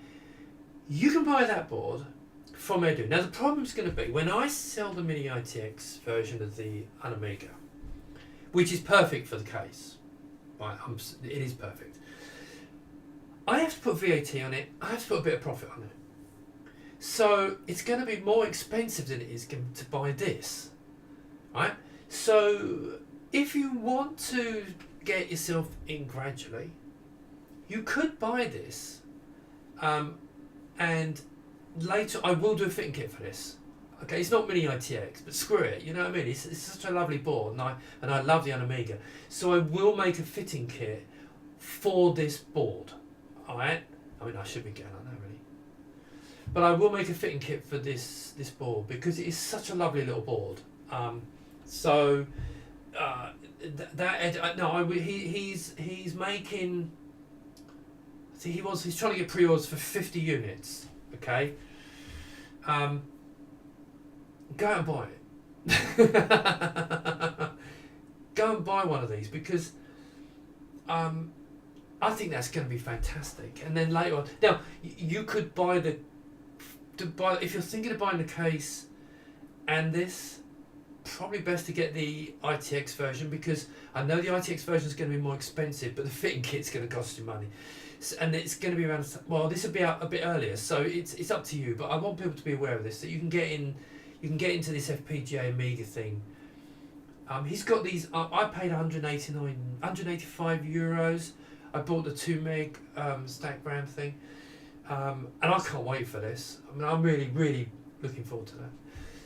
You can buy that board from Edu. Now, the problem's going to be when I sell the Mini ITX version of the Amiga, which is perfect for the case. Right, it is perfect. I have to put VAT on it. I have to put a bit of profit on it. So it's going to be more expensive than it is to buy this. Right? So if you want to get yourself in gradually, you could buy this, and later I will do a fitting kit for this. Okay, it's not Mini ITX, but screw it. You know what I mean? It's such a lovely board, and I love the Amiga. So I will make a fitting kit for this board. All right. I mean, I should be getting on that really, but I will make a fitting kit for this board because it is such a lovely little board. So he's making. See, he's trying to get pre-orders for 50 units. Okay. Go and buy it. Go and buy one of these because I think that's going to be fantastic. And then later on, now you could buy if you're thinking of buying the case and this. Probably best to get the ITX version because I know the ITX version is going to be more expensive, but the fitting kit's going to cost you money, and it's going to be around. Well, this will be out a bit earlier, so it's up to you. But I want people to be aware of this, that you can get into this FPGA Amiga thing. He's got these. I paid 185 euros. I bought the 2 meg stack RAM thing, and I can't wait for this. I mean, I'm really looking forward to that.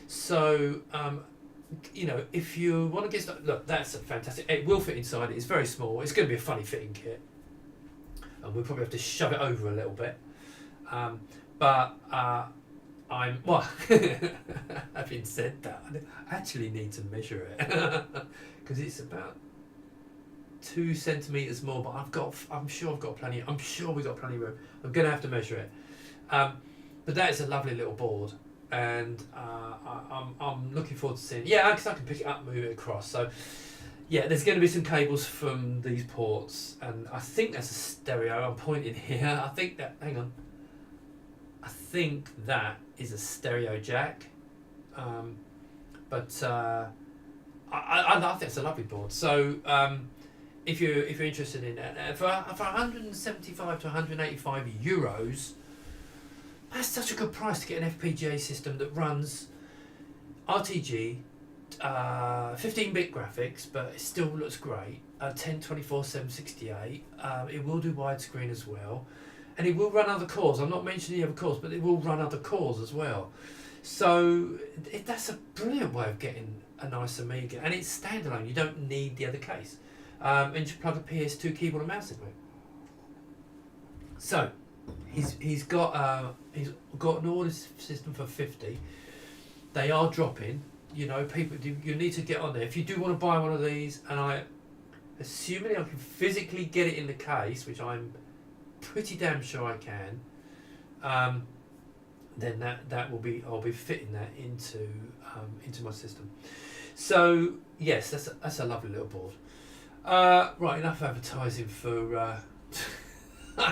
So. You know, if you want to get started, look, that's fantastic. It will fit inside it. It's very small. It's going to be a funny fitting kit, and we'll probably have to shove it over a little bit. But well, having said that, I actually need to measure it because it's about 2 centimeters more. But I'm sure we've got plenty of room. I'm going to have to measure it. But that is a lovely little board. And I'm looking forward to seeing. Yeah, because I can pick it up, move it across. So, yeah, there's going to be some cables from these ports, and I think that's a stereo. I'm pointing here. I think that. Hang on. I think that is a stereo jack. But I think it's a lovely board. So, if you're interested in that, for 175 to 185 euros. That's such a good price to get an FPGA system that runs RTG, 15-bit graphics, but it still looks great. 1024 768. It will do widescreen as well, and it will run other cores. I'm not mentioning the other cores, but it will run other cores as well. So that's a brilliant way of getting a nice Amiga, and it's standalone. You don't need the other case, and you plug a PS2 keyboard and mouse into it. So. He's got an order system for 50. They are dropping. You know, people. You need to get on there if you do want to buy one of these. And assuming I can physically get it in the case, which I'm pretty damn sure I can. then that will be, I'll be fitting that into my system. So yes, that's a lovely little board. Right, enough advertising for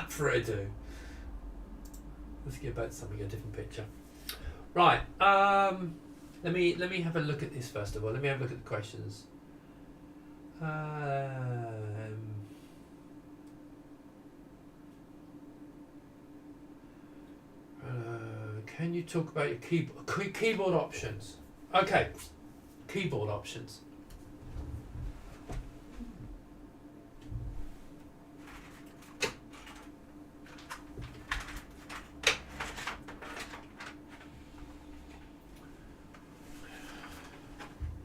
for Edu. Let's get back to something, a different picture. Right, let me have a look at this first of all. Let me have a look at the questions. Can you talk about your keyboard options? Okay, keyboard options.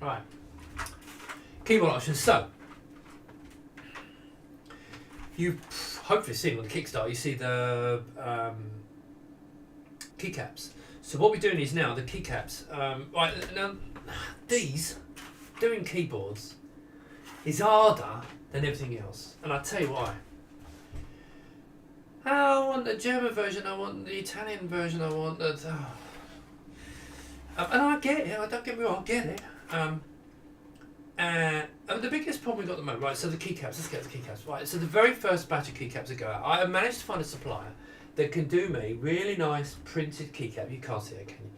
Right, keyboard options. So, you've hopefully seen on the Kickstarter, you see the keycaps. So what we're doing is now the keycaps. Right now, doing keyboards is harder than everything else, and I'll tell you why. I want the German version. I want the Italian version. I want the. And I get it. Don't get me wrong. I get it. And the biggest problem we got at the moment, right? So the keycaps. Let's get to the keycaps. Right. So the very first batch of keycaps that go out, I managed to find a supplier that can do me really nice printed keycap. You can't see it, can you?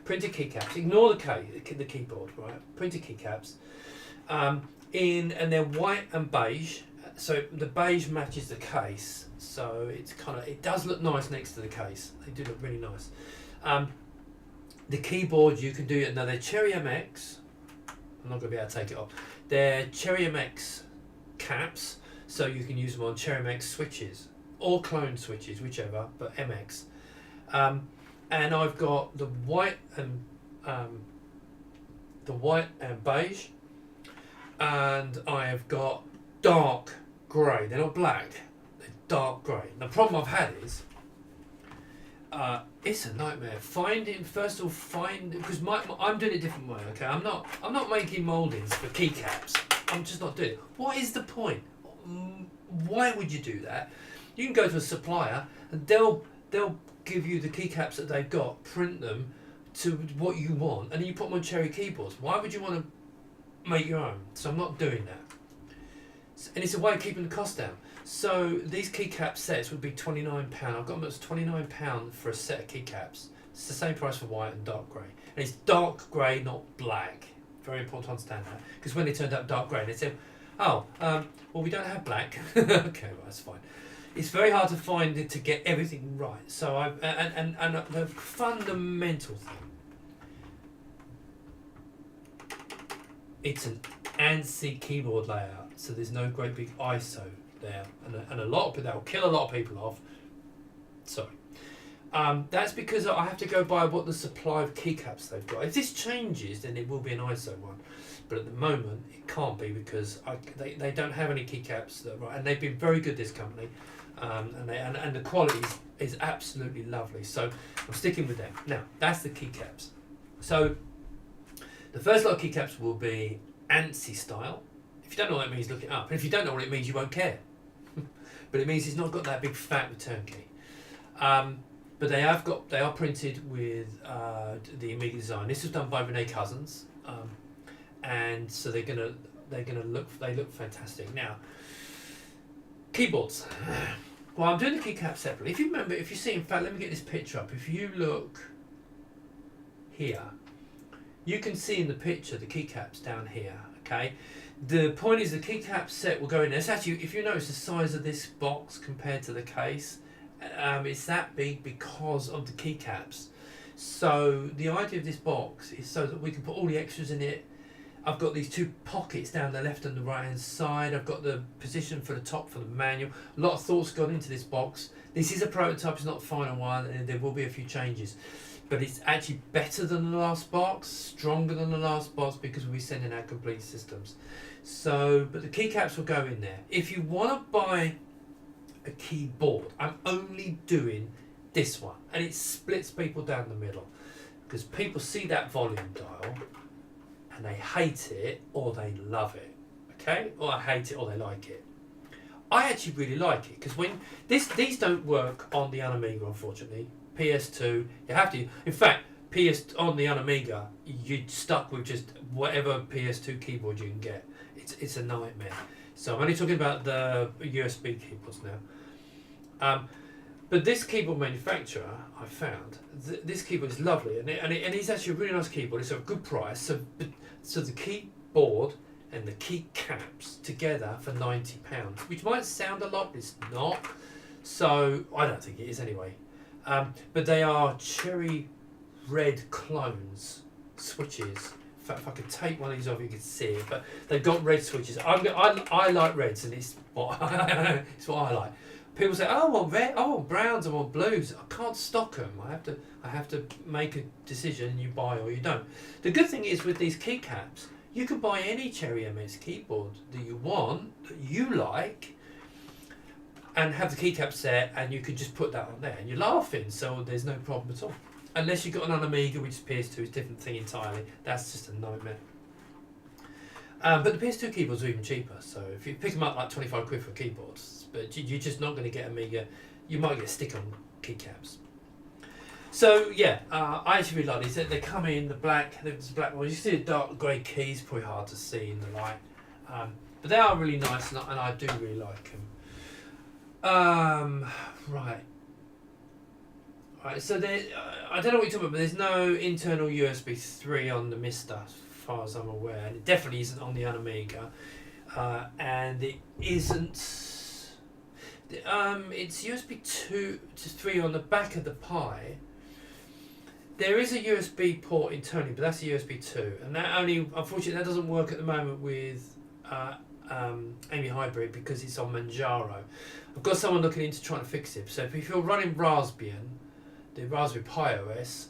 Printed keycaps. Ignore the keyboard, right? Printed keycaps. And they're white and beige. So the beige matches the case. So it's it does look nice next to the case. They do look really nice. The keyboard you can do it. Now they're Cherry MX. I'm not going to be able to take it off. They're Cherry MX caps. So you can use them on Cherry MX switches. Or clone switches, whichever, but MX. And I've got the white and beige, and I have got dark grey. They're not black; they're dark grey. The problem I've had is it's a nightmare finding. First of all, because I'm doing it a different way. Okay, I'm not making mouldings for keycaps. I'm just not doing it. What is the point? Why would you do that? You can go to a supplier and they'll give you the keycaps that they've got, print them to what you want, and then you put them on Cherry keyboards. Why would you want to make your own? So I'm not doing that. And it's a way of keeping the cost down. So these keycap sets would be £29. I've got them as £29 for a set of keycaps. It's the same price for white and dark grey. And it's dark grey, not black. Very important to understand that. Because when they turned up dark grey, they said, well, we don't have black. Okay, well, that's fine. It's very hard to find it to get everything right. So and the fundamental thing, it's an ANSI keyboard layout, so there's no great big ISO there, and a lot of that will kill a lot of people off. Sorry, that's because I have to go by what the supply of keycaps they've got. If this changes, then it will be an ISO one. But at the moment, it can't be because they don't have any keycaps that are right, and they've been very good, this company, and the quality is absolutely lovely. So I'm sticking with them. Now that's the keycaps. So the first lot of keycaps will be ANSI style. If you don't know what that means, look it up. And if you don't know what it means, you won't care. But it means it's not got that big fat return key. But they are printed with the Amiga design. This was done by Renee Cousins. And so they look fantastic. Now, keyboards. Well, I'm doing the keycap separately. If you see, in fact, let me get this picture up. If you look here, you can see in the picture the keycaps down here. Okay. The point is the keycap set will go in there. It's actually, if you notice the size of this box compared to the case, it's that big because of the keycaps. So the idea of this box is so that we can put all the extras in it. I've got these two pockets down the left and the right hand side. I've got the position for the top for the manual. A lot of thoughts gone into this box. This is a prototype, it's not the final one, and there will be a few changes. But it's actually better than the last box, stronger than the last box, because we'll be sending out complete systems. So, but the keycaps will go in there. If you want to buy a keyboard, I'm only doing this one, and it splits people down the middle, because people see that volume dial and they hate it or they love it. Okay, or I hate it or they like it. I actually really like it because when these don't work on the Amiga, unfortunately. PS2. You have to. In fact, PS on the Amiga, you're stuck with just whatever PS2 keyboard you can get. It's a nightmare. So I'm only talking about the USB keyboards now. But this keyboard manufacturer, I found, this keyboard is lovely, and it's actually a really nice keyboard. It's a good price. So the keyboard and the keycaps together for £90, which might sound a lot, but it's not. So I don't think it is anyway. But they are cherry red clones switches. In fact, if I could take one of these off, you could see it. But they've got red switches. I like reds, and it's what it's what I like. People say, "Oh, I want red. I want browns. I want blues." I can't stock them. I have to make a decision. You buy or you don't. The good thing is with these keycaps, you can buy any Cherry MS keyboard that you want, that you like, and have the keycap set, and you can just put that on there, and you're laughing. So there's no problem at all. Unless you've got an Amiga, which is PS2, it's a different thing entirely. That's just a nightmare. But the PS2 keyboards are even cheaper. So if you pick them up like 25 quid for keyboards, but you're just not going to get Amiga. You might get stick-on keycaps. So yeah, I actually really like these. They come in the black. There's the black one. You see the dark grey keys, probably hard to see in the light. But they are really nice, and I do really like them. Right. Right, so I don't know what you're talking about, but there's no internal USB 3 on the Mister, as far as I'm aware, and it definitely isn't on the Amiga, and it isn't. It's USB 2 to 3 on the back of the Pi. There is a USB port internally, but that's a USB 2, and that unfortunately, that doesn't work at the moment with AMI Hybrid because it's on Manjaro. I've got someone looking into trying to fix it. So if you're running Raspbian, the Raspberry Pi OS,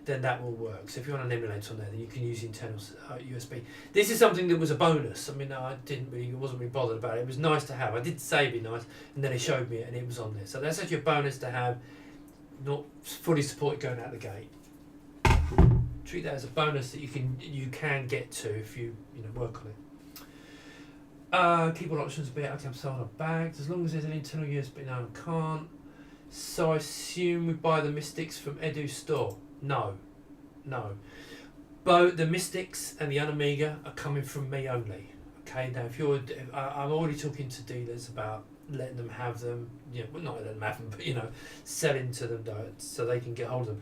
then that will work. So if you want an emulator on there, then you can use internal USB. This is something that was a bonus. I mean, I wasn't really bothered about it. It was nice to have. I did say it'd be nice, and then they showed me it, and it was on there. So that's actually a bonus to have, not fully supported going out the gate. Treat that as a bonus that you can get to if you work on it. Keyboard options, be able to have sold on bags as long as there's an internal USB. No, I can't. So I assume we buy the Mystics from Edu's store. No. Both the Mystics and the Amiga are coming from me only. Okay, now I'm already talking to dealers about letting them have them. Well, not letting them have them, but selling to them so they can get hold of them.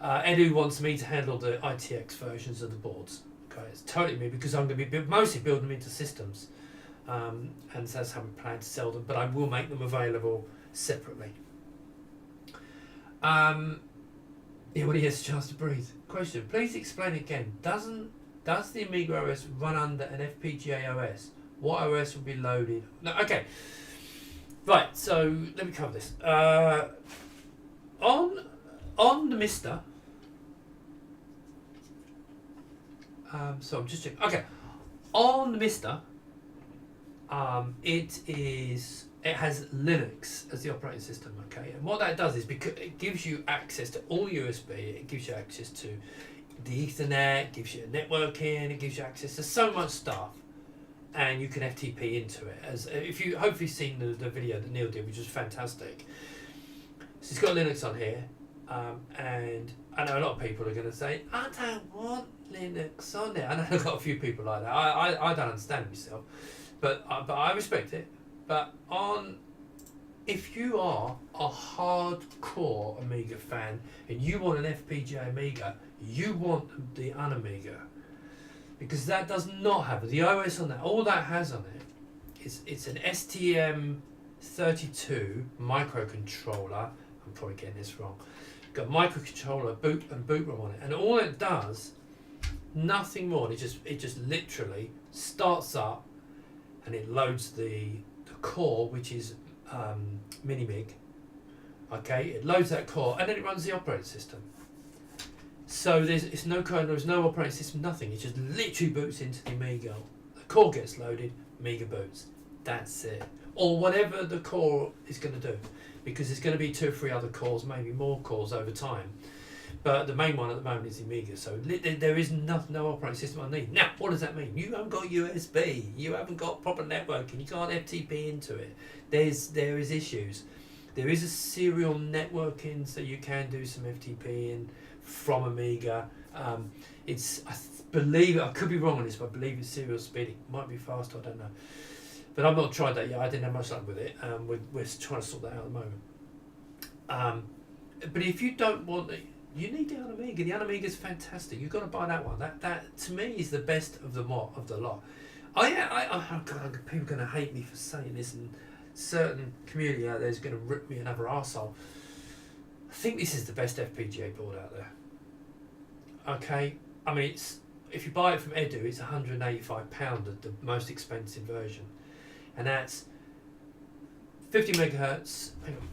Edu wants me to handle the ITX versions of the boards. Okay, it's totally me because I'm going to be mostly building them into systems, and that's how we plan to sell them. But I will make them available separately. When he has a chance to breathe. Question: please explain again. Does the AmigaOS run under an FPGA OS? What OS will be loaded? No. Okay. Right. So let me cover this. On the Mister. So I'm just checking. Okay. On the Mister. It has Linux as the operating system, okay? And what that does is because it gives you access to all USB, it gives you access to the Ethernet, it gives you networking, it gives you access to so much stuff, and you can FTP into it. As if you hopefully seen the video that Neil did, which was fantastic. So it's got Linux on here, and I know a lot of people are going to say, I don't want Linux on there. I know I've got a few people like that. I don't understand it myself, but I respect it. But if you are a hardcore Amiga fan and you want an FPGA Amiga, you want the Amiga, because that does not have the OS on that. All that has on it is it's an STM32 microcontroller. I'm probably getting this wrong. Got a microcontroller, boot ROM on it, and all it does, nothing more. It just literally starts up, and it loads the core, which is Minimig. Okay, it loads that core, and then it runs the operating system. So there's no kernel, there's no operating system, nothing. It just literally boots into the Amiga. The core gets loaded, Amiga boots. That's it. Or whatever the core is going to do, because there's going to be 2 or 3 other cores, maybe more cores over time. But the main one at the moment is the Amiga, so there is no operating system I need. Now, what does that mean? You haven't got USB, you haven't got proper networking, you can't FTP into it. There is issues. There is a serial networking, so you can do some FTP in from Amiga. It's believe I could be wrong on this, but I believe it's serial speeding. Might be fast, I don't know. But I've not tried that yet. I didn't have much luck with it. We're trying to sort that out at the moment. But if you don't want it, you need the Amiga. The Amiga is fantastic. You've got to buy that one. That to me is the best of the lot. Oh God, people are going to hate me for saying this, and certain community out there is going to rip me another arsehole. I think this is the best FPGA board out there. Okay, I mean if you buy it from Edu, it's £185, the most expensive version, and that's 50 megahertz. Hang on.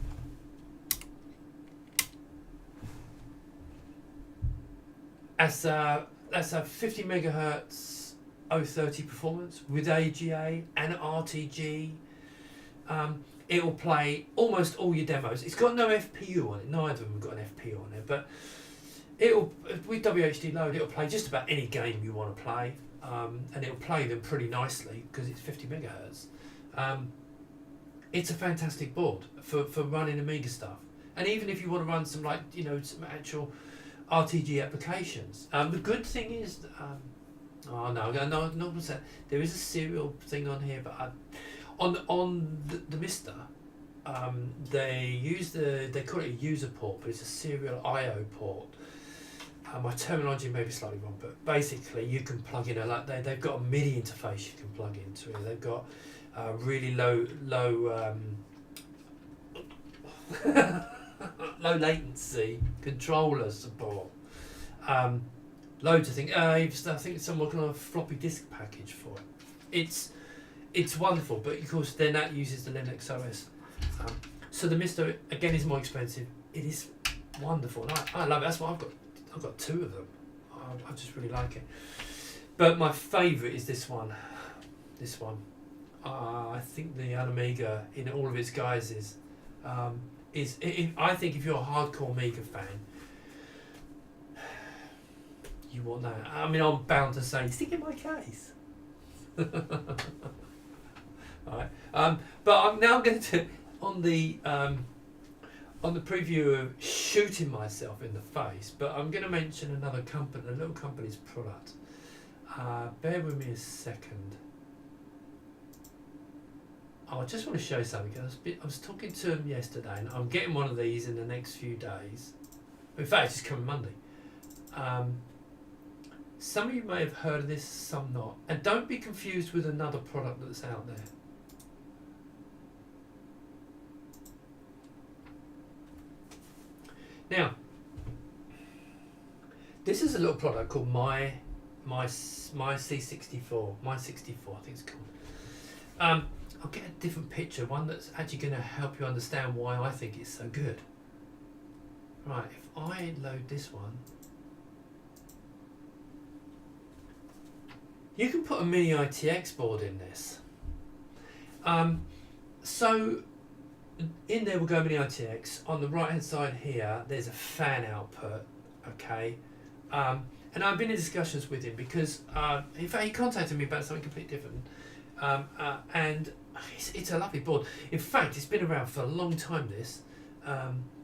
That's a 50 megahertz 030 performance with AGA and RTG. It'll play almost all your demos. It's got no FPU on it. Neither of them have got an FPU on it, but it'll with WHD load. It'll play just about any game you want to play, and it'll play them pretty nicely because it's 50 megahertz. It's a fantastic board for running Amiga stuff, and even if you want to run some some actual RTG applications. The good thing is, there is a serial thing on here, but on the Mister, they call it a user port, but it's a serial I/O port. My terminology may be slightly wrong, but basically you can plug in they've got a MIDI interface you can plug into it. They've got really low low latency controller support. Loads of things. I think someone working on a floppy disk package for it. It's wonderful, but of course then that uses the Linux OS. So the Mister again is more expensive. It is wonderful, and I love it. That's why I've got two of them. I just really like it. But my favourite is this one. I think the Amiga in all of its guises I think if you're a hardcore Amiga fan, you want that. I mean, I'm bound to say, stick in my case. Alright. But I'm now going to on the preview of shooting myself in the face. But I'm going to mention another company, a little company's product. Bear with me a second. I just want to show you something. I was talking to him yesterday, and I'm getting one of these in the next few days. In fact, it's coming Monday. Some of you may have heard of this, some not. And don't be confused with another product that's out there. Now, this is a little product called My C64. My 64, I think it's called. I'll get a different picture, one that's actually going to help you understand why I think it's so good. Right, if I load this one, you can put a mini ITX board in this. So in there we'll go mini ITX. On the right hand side here, there's a fan output, okay? And I've been in discussions with him because, in fact, he contacted me about something completely different. And it's a lovely board. In fact, it's been around for a long time, this.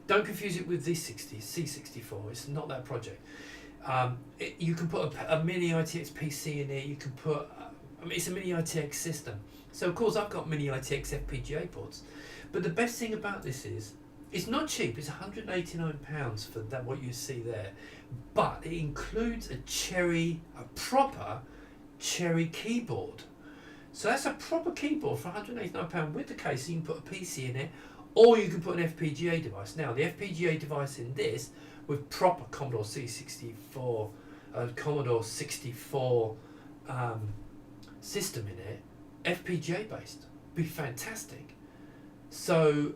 Don't confuse it with the C64. It's not that project. You can put a mini ITX PC in it. You can put... it's a mini ITX system. So, of course, I've got mini ITX FPGA boards. But the best thing about this is, it's not cheap. It's £189 for that, what you see there. But it includes a proper Cherry keyboard. So that's a proper keyboard for £189 with the case. So you can put a PC in it, or you can put an FPGA device. Now, the FPGA device in this, with proper Commodore C64, Commodore 64 system in it, FPGA based, be fantastic. So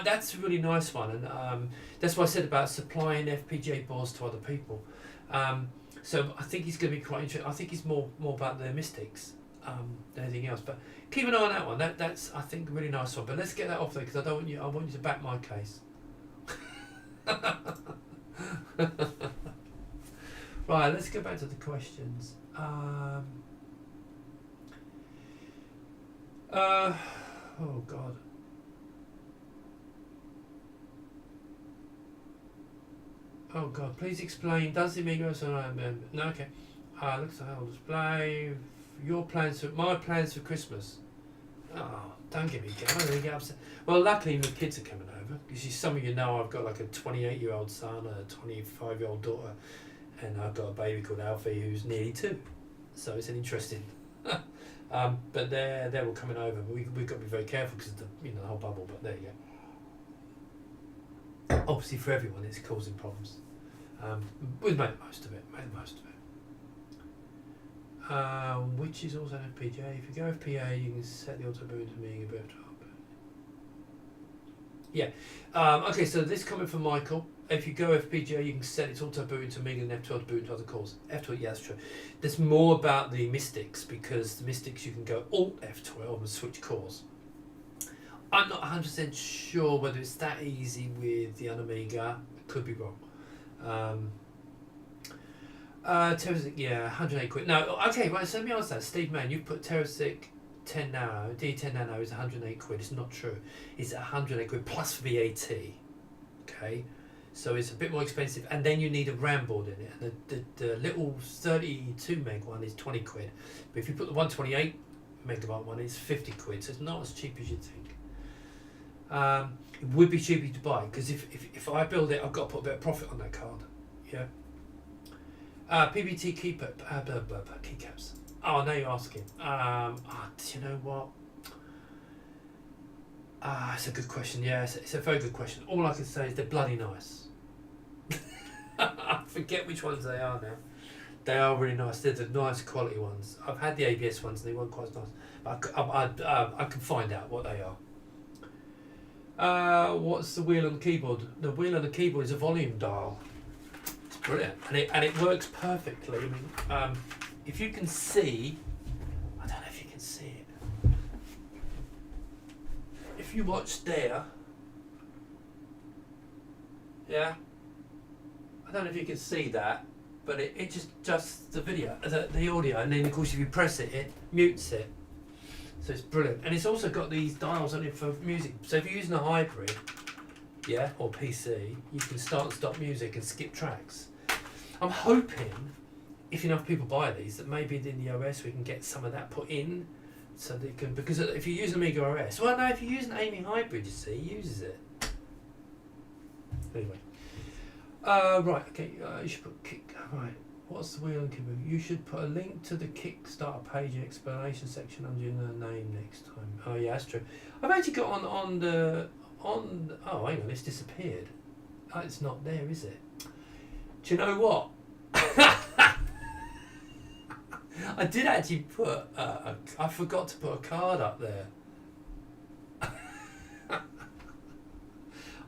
that's a really nice one, and that's what I said about supplying FPGA boards to other people. So I think he's going to be quite interesting. I think he's more about the Mystics than anything else. But keep an eye on that one. That's I think a really nice one. But let's get that off there because I want you to back my case. Right, let's go back to the questions. Oh God. Oh God, please explain. Does the AmigaOS no, okay. Looks like I'll display my plans for Christmas. Oh, don't get me going. I'm gonna get upset. Well, luckily the kids are coming over because some of you know I've got like a 28-year-old son, a 25-year-old daughter, and I've got a baby called Alfie who's nearly 2. So it's an interesting. But they're all coming over. But we've got to be very careful because of the whole bubble. But there you go. Obviously, for everyone, it's causing problems. We've made the most of it. Which is also an FPGA. If you go FPGA, you can set the auto boot to Amiga. Yeah. Okay, so this comment from Michael. If you go FPGA, you can set its auto boot into Amiga and F12 boot into other cores. F12, yeah, that's true. There's more about the Mystics because the Mystics you can go Alt F12 and switch cores. I'm not 100% sure whether it's that easy with the Amiga. Could be wrong. Terrasic, yeah, 108 quid. No, okay, right, so let me ask that. Steve Mann, you've put Terrasic 10 Nano, D10 Nano is 108 quid. It's not true. It's 108 quid plus VAT. Okay, so it's a bit more expensive, and then you need a RAM board in it. And the little 32 meg one is 20 quid. But if you put the 128 megabyte one, it's 50 quid, so it's not as cheap as you'd think. It would be cheaper to buy, because if I build it, I've got to put a bit of profit on that card. Yeah. PBT keycaps. Oh, now you're asking. Do you know what? It's a good question. Yeah, it's a very good question. All I can say is they're bloody nice. I forget which ones they are now. They are really nice. They're the nice quality ones. I've had the ABS ones and they weren't quite as nice. But I can find out what they are. What's the wheel on the keyboard? The wheel on the keyboard is a volume dial. Brilliant, and it works perfectly. I mean, if you can see, I don't know if you can see it. If you watch there, yeah, I don't know if you can see that, but it just adjusts the video, the audio, and then of course if you press it, it mutes it. So it's brilliant, and it's also got these dials on it for music. So if you're using a hybrid, yeah, or PC, you can start and stop music and skip tracks. I'm hoping, if enough people buy these, that maybe in the OS we can get some of that put in, so they can. Because if you use an AmigaOS, well, no, if you use an AMI hybrid, you see, it uses it. Anyway, right, okay, you should put kick. Right, what's the wheel and keyboard? You should put a link to the Kickstarter page and explanation section under your name next time. Oh yeah, that's true. I've actually got on the. Oh, hang on, it's disappeared. Oh, it's not there, is it? Do you know what? I did actually put. I forgot to put a card up there.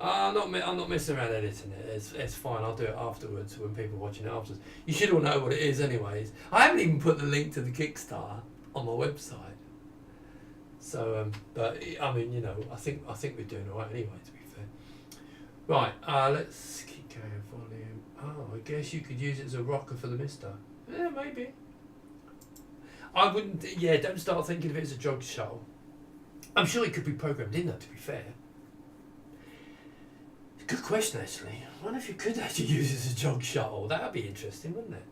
I'm not messing around editing it. It's fine. I'll do it afterwards when people are watching it afterwards. You should all know what it is, anyways. I haven't even put the link to the Kickstarter on my website. So, but I mean, I think we're doing all right anyway. To be fair. Right. Let's keep going. Volume. Oh, I guess you could use it as a rocker for the Mister. Yeah, maybe. I wouldn't. Yeah, don't start thinking of it as a jog shuttle. I'm sure it could be programmed in, though. To be fair. Good question, actually. I wonder if you could actually use it as a jog shuttle. That would be interesting, wouldn't it?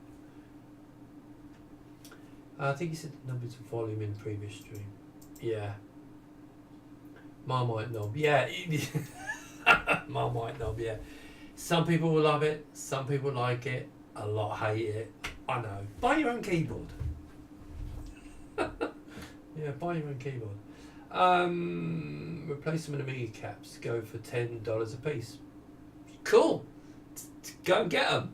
I think you said the numbers of volume in previous stream. Yeah. Marmite knob. Yeah. Marmite knob, yeah. Some people will love it. Some people like it. A lot hate it. I know. Buy your own keyboard. Yeah, buy your own keyboard. Replace them in Amiga caps. Go for $10 a piece. Cool. Go and get them.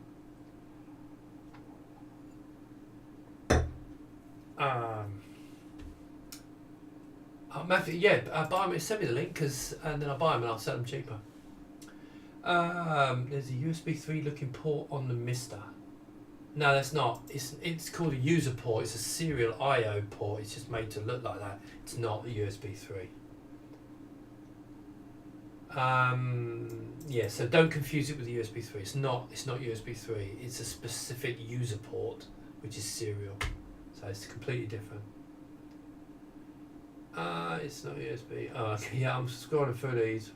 Matthew, yeah, buy them. Send me the link, and then I'll buy them and I'll sell them cheaper. There's a USB 3 looking port on the Mister. No, that's not. It's called a user port. It's a serial I/O port. It's just made to look like that. It's not a USB 3. Yeah, so don't confuse it with the USB 3. It's not USB 3. It's a specific user port, which is serial. So it's completely different. It's not USB. Oh, okay, yeah, I'm scrolling through these.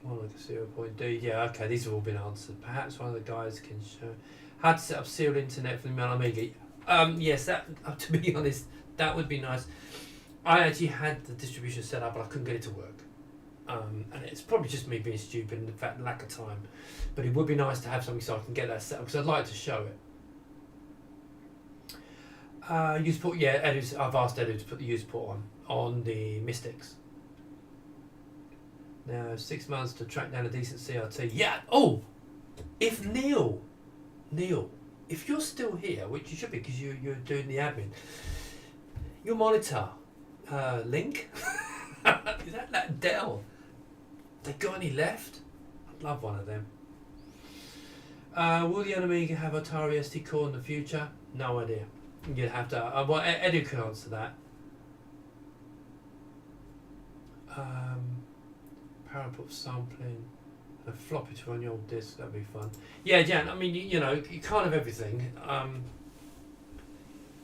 Well, like a 0.D. Yeah, okay, these have all been answered. Perhaps one of the guys can show how to set up serial internet for the Amiga. Yes, that to be honest, that would be nice. I actually had the distribution set up, but I couldn't get it to work. And it's probably just me being stupid and the fact lack of time. But it would be nice to have something so I can get that set up because I'd like to show it. Use port, yeah. I've asked Edu to put the use port on the Mystics. Now 6 months to track down a decent CRT. Yeah. Oh, if Neil, if you're still here, which you should be because you're doing the admin, your monitor link is that Dell? They got any left? I'd love one of them. Will the Amiga have Atari ST core in the future? No idea. You'd have to. Well, Edu can answer that. Power input sampling and a floppy to run your old disk. That'd be fun. Yeah, Jan. I mean, you know, you can't have everything.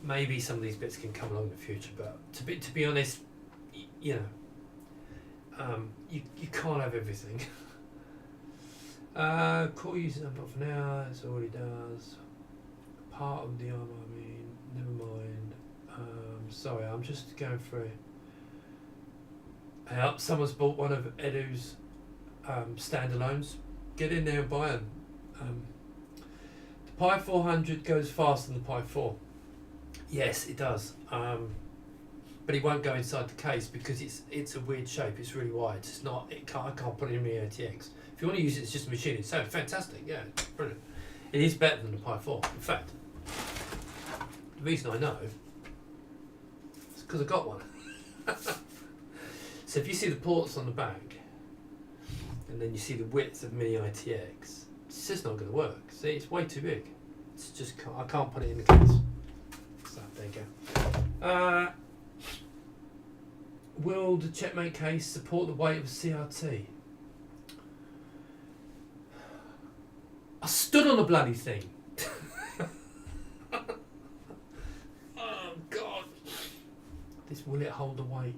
Maybe some of these bits can come along in the future, but to be honest, you know, you can't have everything. Core user number for now. It already does. Part of the arm. I mean, never mind. Sorry, I'm just going through. Someone's bought one of Edu's standalones. Get in there and buy them. The Pi 400 goes faster than the Pi 4. Yes, it does. But it won't go inside the case because it's a weird shape. It's really wide. It's not. I can't put it in my ATX. If you want to use it, it's just a machine. It's so fantastic. Yeah, brilliant. It is better than the Pi 4. In fact, the reason I know is because I got one. So if you see the ports on the back, and then you see the width of mini ITX, it's just not going to work. See, it's way too big. It's just I can't put it in the case. So there you go. Will the Checkmate case support the weight of a CRT? I stood on the bloody thing. Oh God! Will it hold the weight?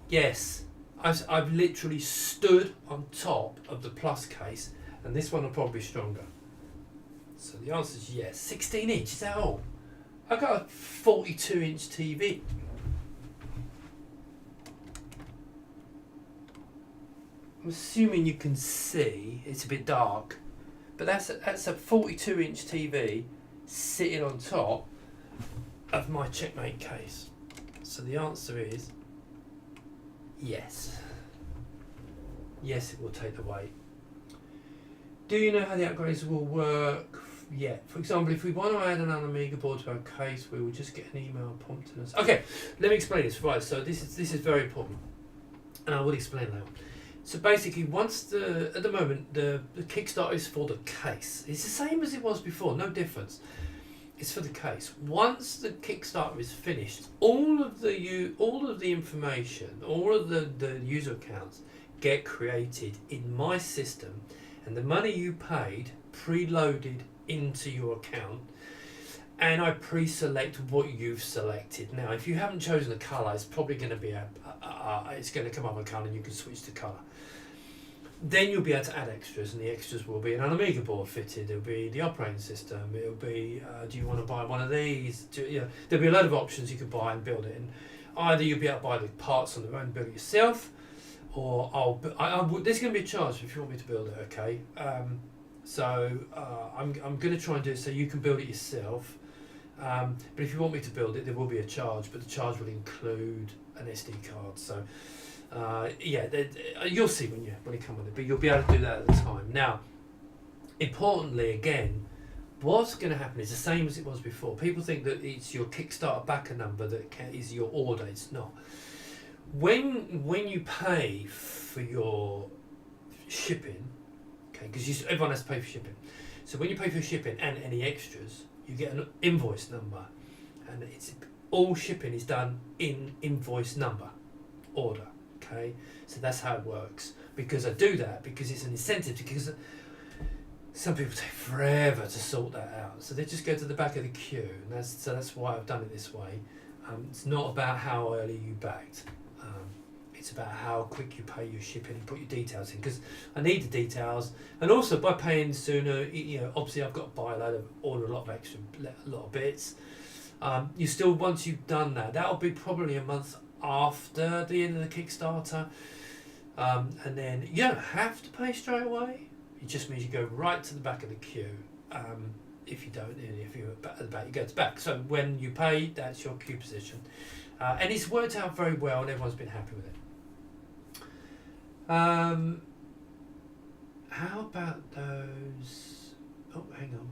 Yes, I've literally stood on top of the Plus case, and this one will probably be stronger. So the answer is yes. 16 inch, is that all? I've got a 42-inch TV. I'm assuming you can see. It's a bit dark, but that's a 42-inch TV sitting on top of my Checkmate case. So the answer is yes. Yes, it will take the weight. Do you know how the upgrades will work? Yeah. For example, if we want to add an Amiga board to our case, we will just get an email prompting us. Okay, let me explain this. Right, so this is very important, and I will explain that. So basically, at the moment, the Kickstarter is for the case. It's the same as it was before, no difference. It's for the case. Once the Kickstarter is finished, all of the information, all of the user accounts get created in my system, and the money you paid preloaded into your account, and I pre-select what you've selected. Now, if you haven't chosen a colour, it's probably going to be it's going to come up a colour, and you can switch the colour. Then you'll be able to add extras, and the extras will be an Amiga board fitted. It'll be the operating system. It'll be do you want to buy one of these? There'll be a load of options you could buy and build it in. Either you'll be able to buy the parts on their own and build it yourself, or there's going to be a charge if you want me to build it. Okay, so I'm going to try and do it so you can build it yourself. But if you want me to build it, there will be a charge, but the charge will include an SD card. So. You'll see when you come with it, but you'll be able to do that at the time. Now, importantly, again, what's going to happen is the same as it was before. People think that it's your Kickstarter backer number that is your order. It's not. When you pay for your shipping, okay, because everyone has to pay for shipping. So when you pay for shipping and any extras, you get an invoice number, and it's all shipping is done in invoice number order. Okay, so that's how it works. Because I do that because it's an incentive. Because some people take forever to sort that out, so they just go to the back of the queue, and that's why I've done it this way. It's not about how early you backed. It's about how quick you pay your shipping and put your details in, because I need the details. And also by paying sooner, obviously I've got to buy a lot of extra, a lot of bits. You still, once you've done that, that'll be probably a month after the end of the Kickstarter. And then you don't have to pay straight away. It just means you go right to the back of the queue. If you don't, if you're at the back, you go to the back. So when you pay, that's your queue position. And it's worked out very well, and everyone's been happy with it. How about those? Oh, hang on.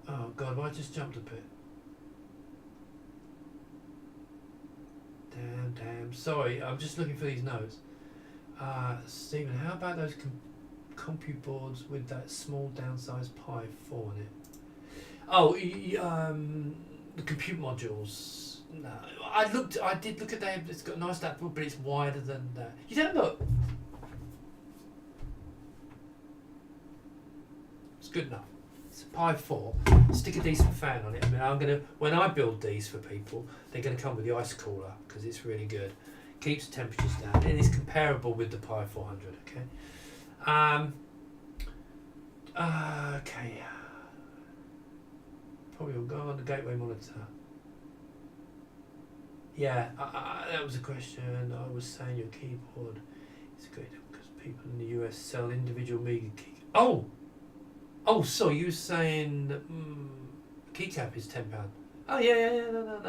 Oh God, I just jumped a bit. Damn. Sorry, I'm just looking for these notes. Stephen, how about those compu boards with that small downsized Pi 4 in it? Oh, the compute modules. No, I did look at that. It's got a nice laptop, but it's wider than that. You don't look. It's good enough. It's a Pi 4. Stick a decent fan on it. I mean, when I build these for people, they're gonna come with the ice cooler because it's really good. Keeps the temperatures down, and it's comparable with the Pi 400. Okay. Okay. Probably will go on the gateway monitor. Yeah, that was a question. I was saying your keyboard is great because people in the US sell individual Amiga key. Oh, so you were saying keycap is £10. Oh yeah,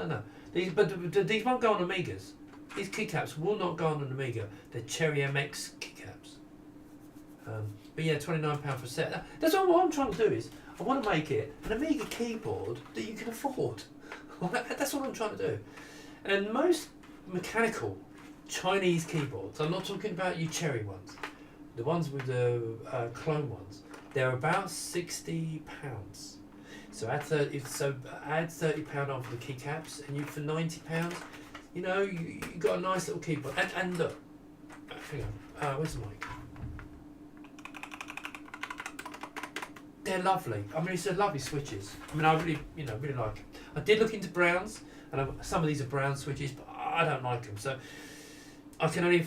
no. These won't go on Amigas. These keycaps will not go on an Amiga. They're Cherry MX keycaps. But yeah, £29 for a set. That's what I'm trying to do is I want to make it an Amiga keyboard that you can afford. That's what I'm trying to do. And most mechanical Chinese keyboards, I'm not talking about your Cherry ones, the ones with the clone ones, they're about £60. So add £30 on for the keycaps, and you for £90, you got a nice little keyboard. And look, hang on, where's the mic? They're lovely. I mean, it's a lovely switches. I mean, I really like them. I did look into browns, and some of these are brown switches, but I don't like them. So I can only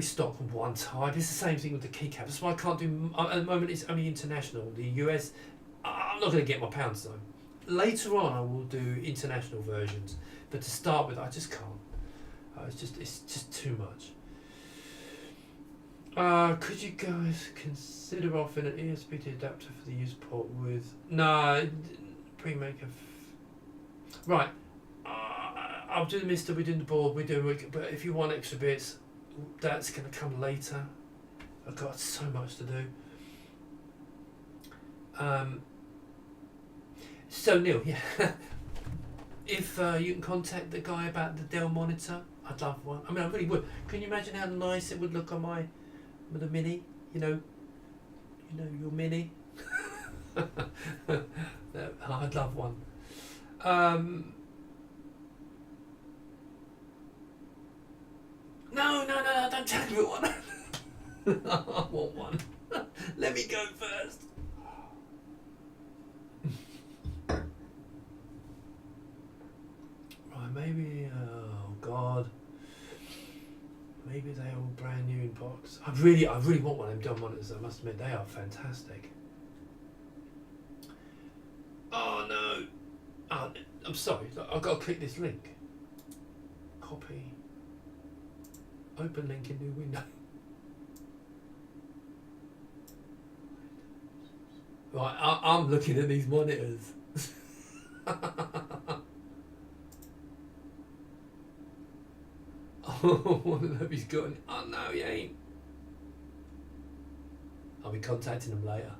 stock one type. It's the same thing with the keycaps. That's why I can't do. At the moment, it's only international. The US, I'm not going to get my pounds though. Later on, I will do international versions, but to start with, I just can't. It's just too much. Could you guys consider offering an ESP adapter for the use port with pre-make right? I'll do the Mister. We're doing the board. But if you want extra bits, that's going to come later. I've got so much to do. So Neil, yeah, if you can contact the guy about the Dell monitor, I'd love one. I mean, I really would. Can you imagine how nice it would look on with a mini? Your mini. I'd love one. No, don't tell me one. I want one. Let me go first. Right, maybe, oh God. Maybe they're all brand new in box. I really want one of them Dell monitors, I must admit, they are fantastic. Oh no. Oh, I'm sorry, I've got to click this link. Copy. Open link in new window. Right, I'm looking at these monitors. Oh, one of them he's got. Oh no, he ain't. I'll be contacting him later.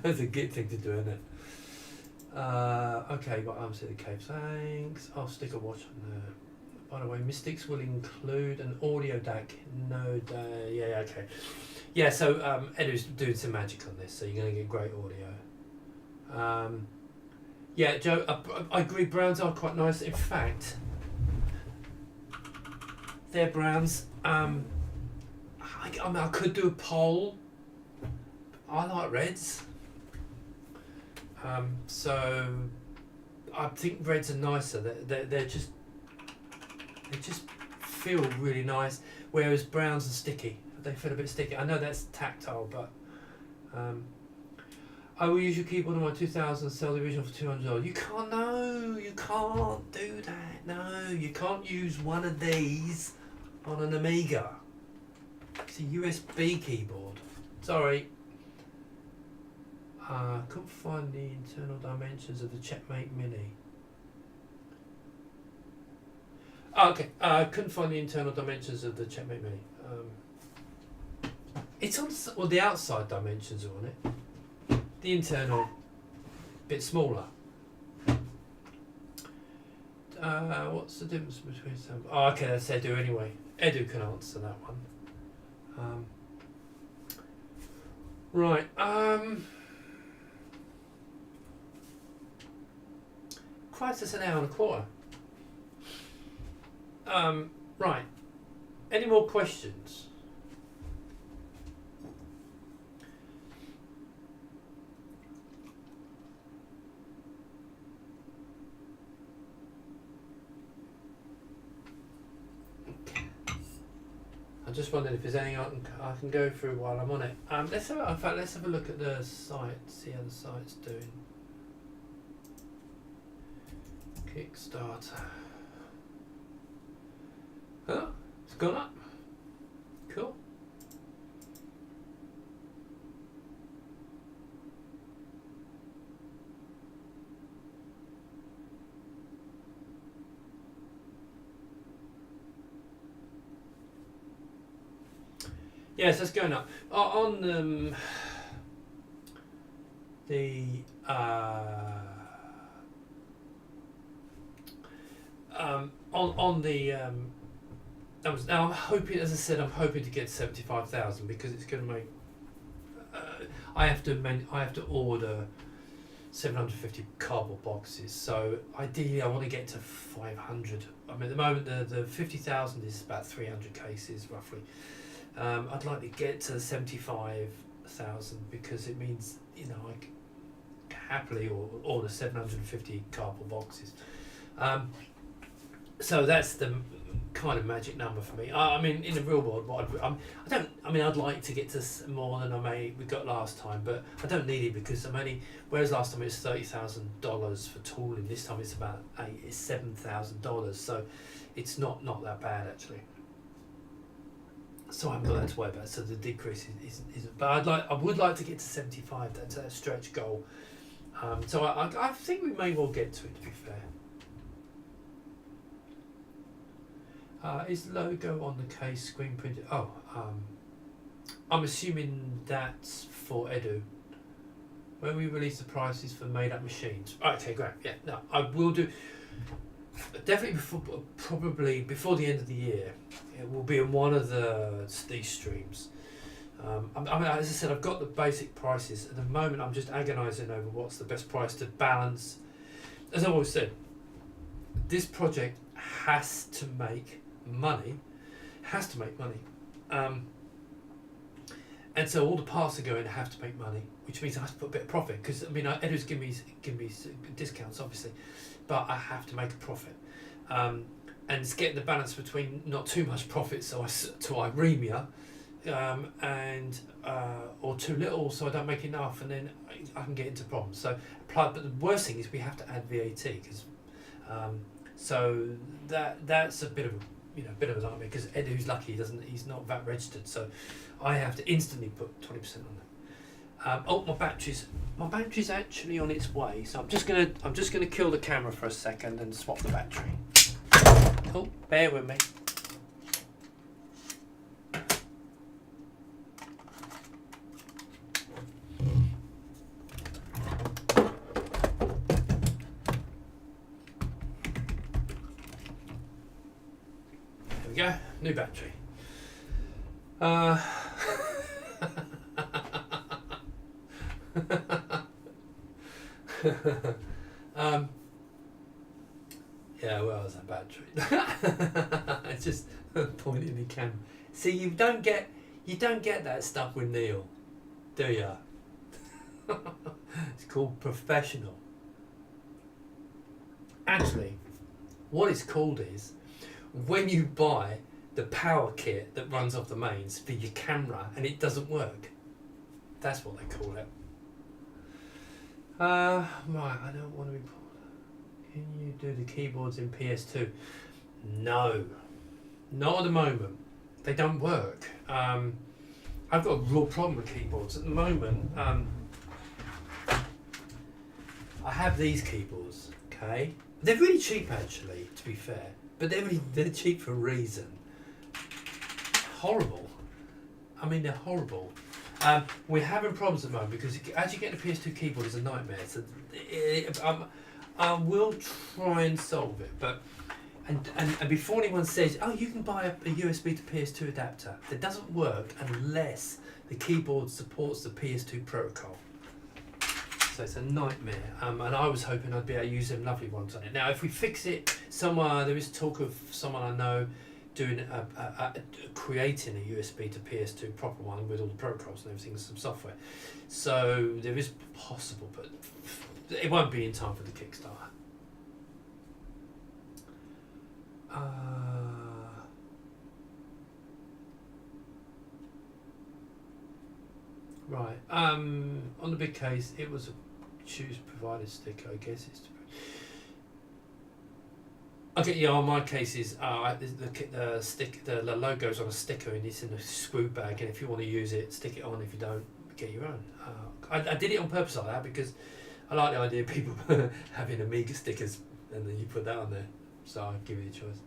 That's a good thing to do, isn't it? Okay, got arms to the cave. Thanks. I'll stick a watch on there. By the way, Mystics will include an audio DAC. No, yeah, okay. Yeah, so Edu's doing some magic on this, so you're going to get great audio. Yeah, Joe, I agree, browns are quite nice. In fact, they're browns. I could do a poll. I like reds. So I think reds are nicer. They just feel really nice, whereas browns are sticky. They feel a bit sticky. I know that's tactile, but I will use your keyboard on my 2000 and sell the original for $200. You can't. No, you can't do that. No, you can't use one of these on an Amiga. It's a USB keyboard. Sorry. Couldn't find the internal dimensions of the Checkmate Mini. Okay, couldn't find the internal dimensions of the Checkmate Mini. It's on, well, the outside dimensions are on it. The internal, bit smaller. What's the difference between some? Oh, okay, that's Edu anyway. Edu can answer that one. Right. Christ, it's an hour and a quarter. Right. Any more questions? I just wondered if there's anything I can go through while I'm on it. Let's have a look at the site, see how the site's doing. Kickstarter. Oh, it's gone up. Cool. Yes, that's going up. On now I'm hoping, as I said, I'm hoping to get 75,000 because it's going to make. I have to order 750 cardboard boxes. So ideally, I want to get to 500. I mean, at the moment, the 50,000 is about 300 cases roughly. I'd like to get to 75,000 because it means, you know, I can happily order 750 cardboard boxes. So that's the kind of magic number for me. I mean, in the real world, I'd like to get to more than we got last time, but I don't need it because whereas last time it was $30,000 for tooling, this time it's about $7,000. So it's not that bad actually. So I'm not that to worry about. So the decrease isn't. But I would like to get to 75. That's a stretch goal. So I think we may well get to it. To be fair. Is logo on the case screen printed? Oh, I'm assuming that's for Edu. When we release the prices for made-up machines. Okay, great. Yeah, no, I will do. Definitely probably before the end of the year, it will be in one of these streams. I mean, as I said, I've got the basic prices. At the moment, I'm just agonising over what's the best price to balance. As I've always said, this project has to make money. And so all the parts are going to have to make money, which means I have to put a bit of profit. Because I mean, Edu's give me discounts, obviously, but I have to make a profit. And it's getting the balance between not too much profit, so to Iremia, or too little, so I don't make enough, and then I can get into problems. But the worst thing is we have to add VAT, because so that's a bit of a nightmare, because Edu's lucky he's not VAT registered, so I have to instantly put 20% on that. My battery's actually on its way, so I'm just gonna kill the camera for a second and swap the battery. Oh, bear with me. There we go, new battery. Yeah, well, it's a battery. It's just pointing the camera. See, you don't get that stuff with Neil, do ya? It's called professional. Actually, what it's called is when you buy the power kit that runs off the mains for your camera and it doesn't work. That's what they call it. Right, I don't want to be... Can you do the keyboards in PS2? No. Not at the moment. They don't work. I've got a real problem with keyboards. At the moment, I have these keyboards, okay? They're really cheap actually, to be fair. But they're cheap for a reason. Horrible. I mean, they're horrible. We're having problems at the moment because as you get a PS2 keyboard, it's a nightmare. So I will try and solve it, but and before anyone says, oh, you can buy a USB to PS2 adapter, that doesn't work unless the keyboard supports the PS2 protocol. So it's a nightmare, and I was hoping I'd be able to use them lovely ones on it. Now, if we fix it somewhere, there is talk of someone I know doing creating a USB to PS2 proper one with all the protocols and everything, some software. So there is possible, but it won't be in time for the Kickstarter. Right. On the big case, it was a choose provided sticker. I guess it's. Okay, yeah. On my cases, the logo's on a sticker and it's in a screw bag. And if you want to use it, stick it on. If you don't, get your own. I did it on purpose like that because I like the idea of people having Amiga stickers and then you put that on there. So I'll give you the choice.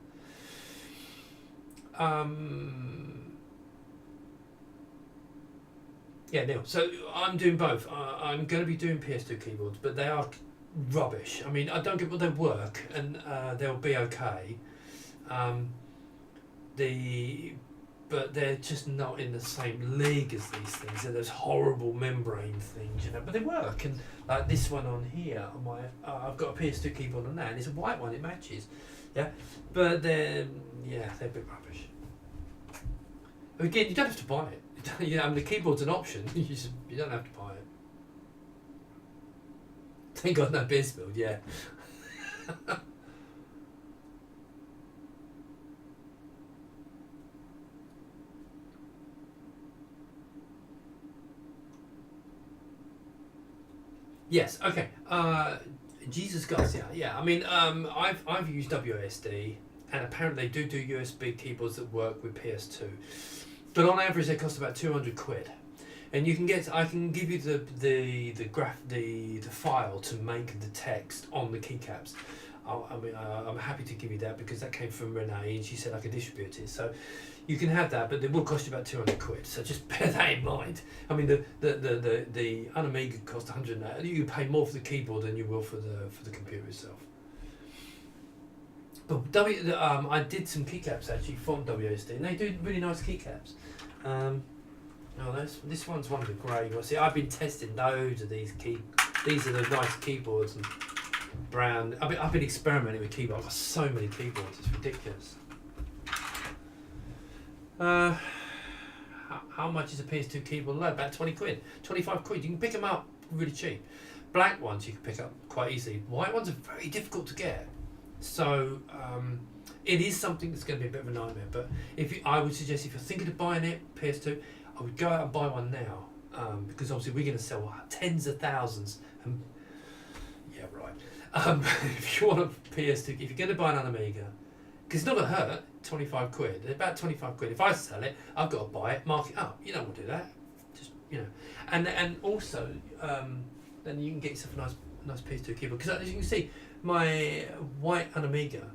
Yeah, Neil. So I'm doing both. I'm going to be doing PS2 keyboards, but they are rubbish. I mean, I don't get what they work, and they'll be okay. But they're just not in the same league as these things. They're those horrible membrane things, you know. But they work, and like this one on here, on my, I've got a PS2 keyboard on that, and it's a white one. It matches, yeah. But they're a bit rubbish. Again, you don't have to buy it. You know, I mean, the keyboard's an option. You don't have to buy it. Thank God, no beer spilled. Yeah. Yes. Okay. Jesus Garcia. Yeah. I mean, I've used WASD, and apparently they do USB keyboards that work with PS2, but on average they cost about 200 quid. And you can get. I can give you the file to make the text on the keycaps. I'm happy to give you that because that came from Renee and she said I could distribute it. So you can have that, but it will cost you about 200 quid. So just bear that in mind. I mean, the Amiga cost 100. You pay more for the keyboard than you will for the computer itself. But I did some keycaps actually from WSD, and they do really nice keycaps. This one's one of the grey ones. See, I've been testing loads of these These are the nice keyboards and brown. I've been experimenting with keyboards. I've got so many keyboards. It's ridiculous. How much is a PS2 keyboard? No, about 20 quid, 25 quid. You can pick them up really cheap. Black ones you can pick up quite easily. White ones are very difficult to get. So it is something that's going to be a bit of a nightmare. But I would suggest if you're thinking of buying it, PS2, I would go out and buy one now because obviously we're going to sell tens of thousands. Yeah, right. If you want a PS2, if you're going to buy an Amiga, because it's not going to hurt, 25 quid. They're about 25 quid. If I sell it, I've got to buy it, mark it up. You don't want to do that. Just, and also, then you can get yourself a nice PS2 keyboard. Because as you can see, my white Amiga,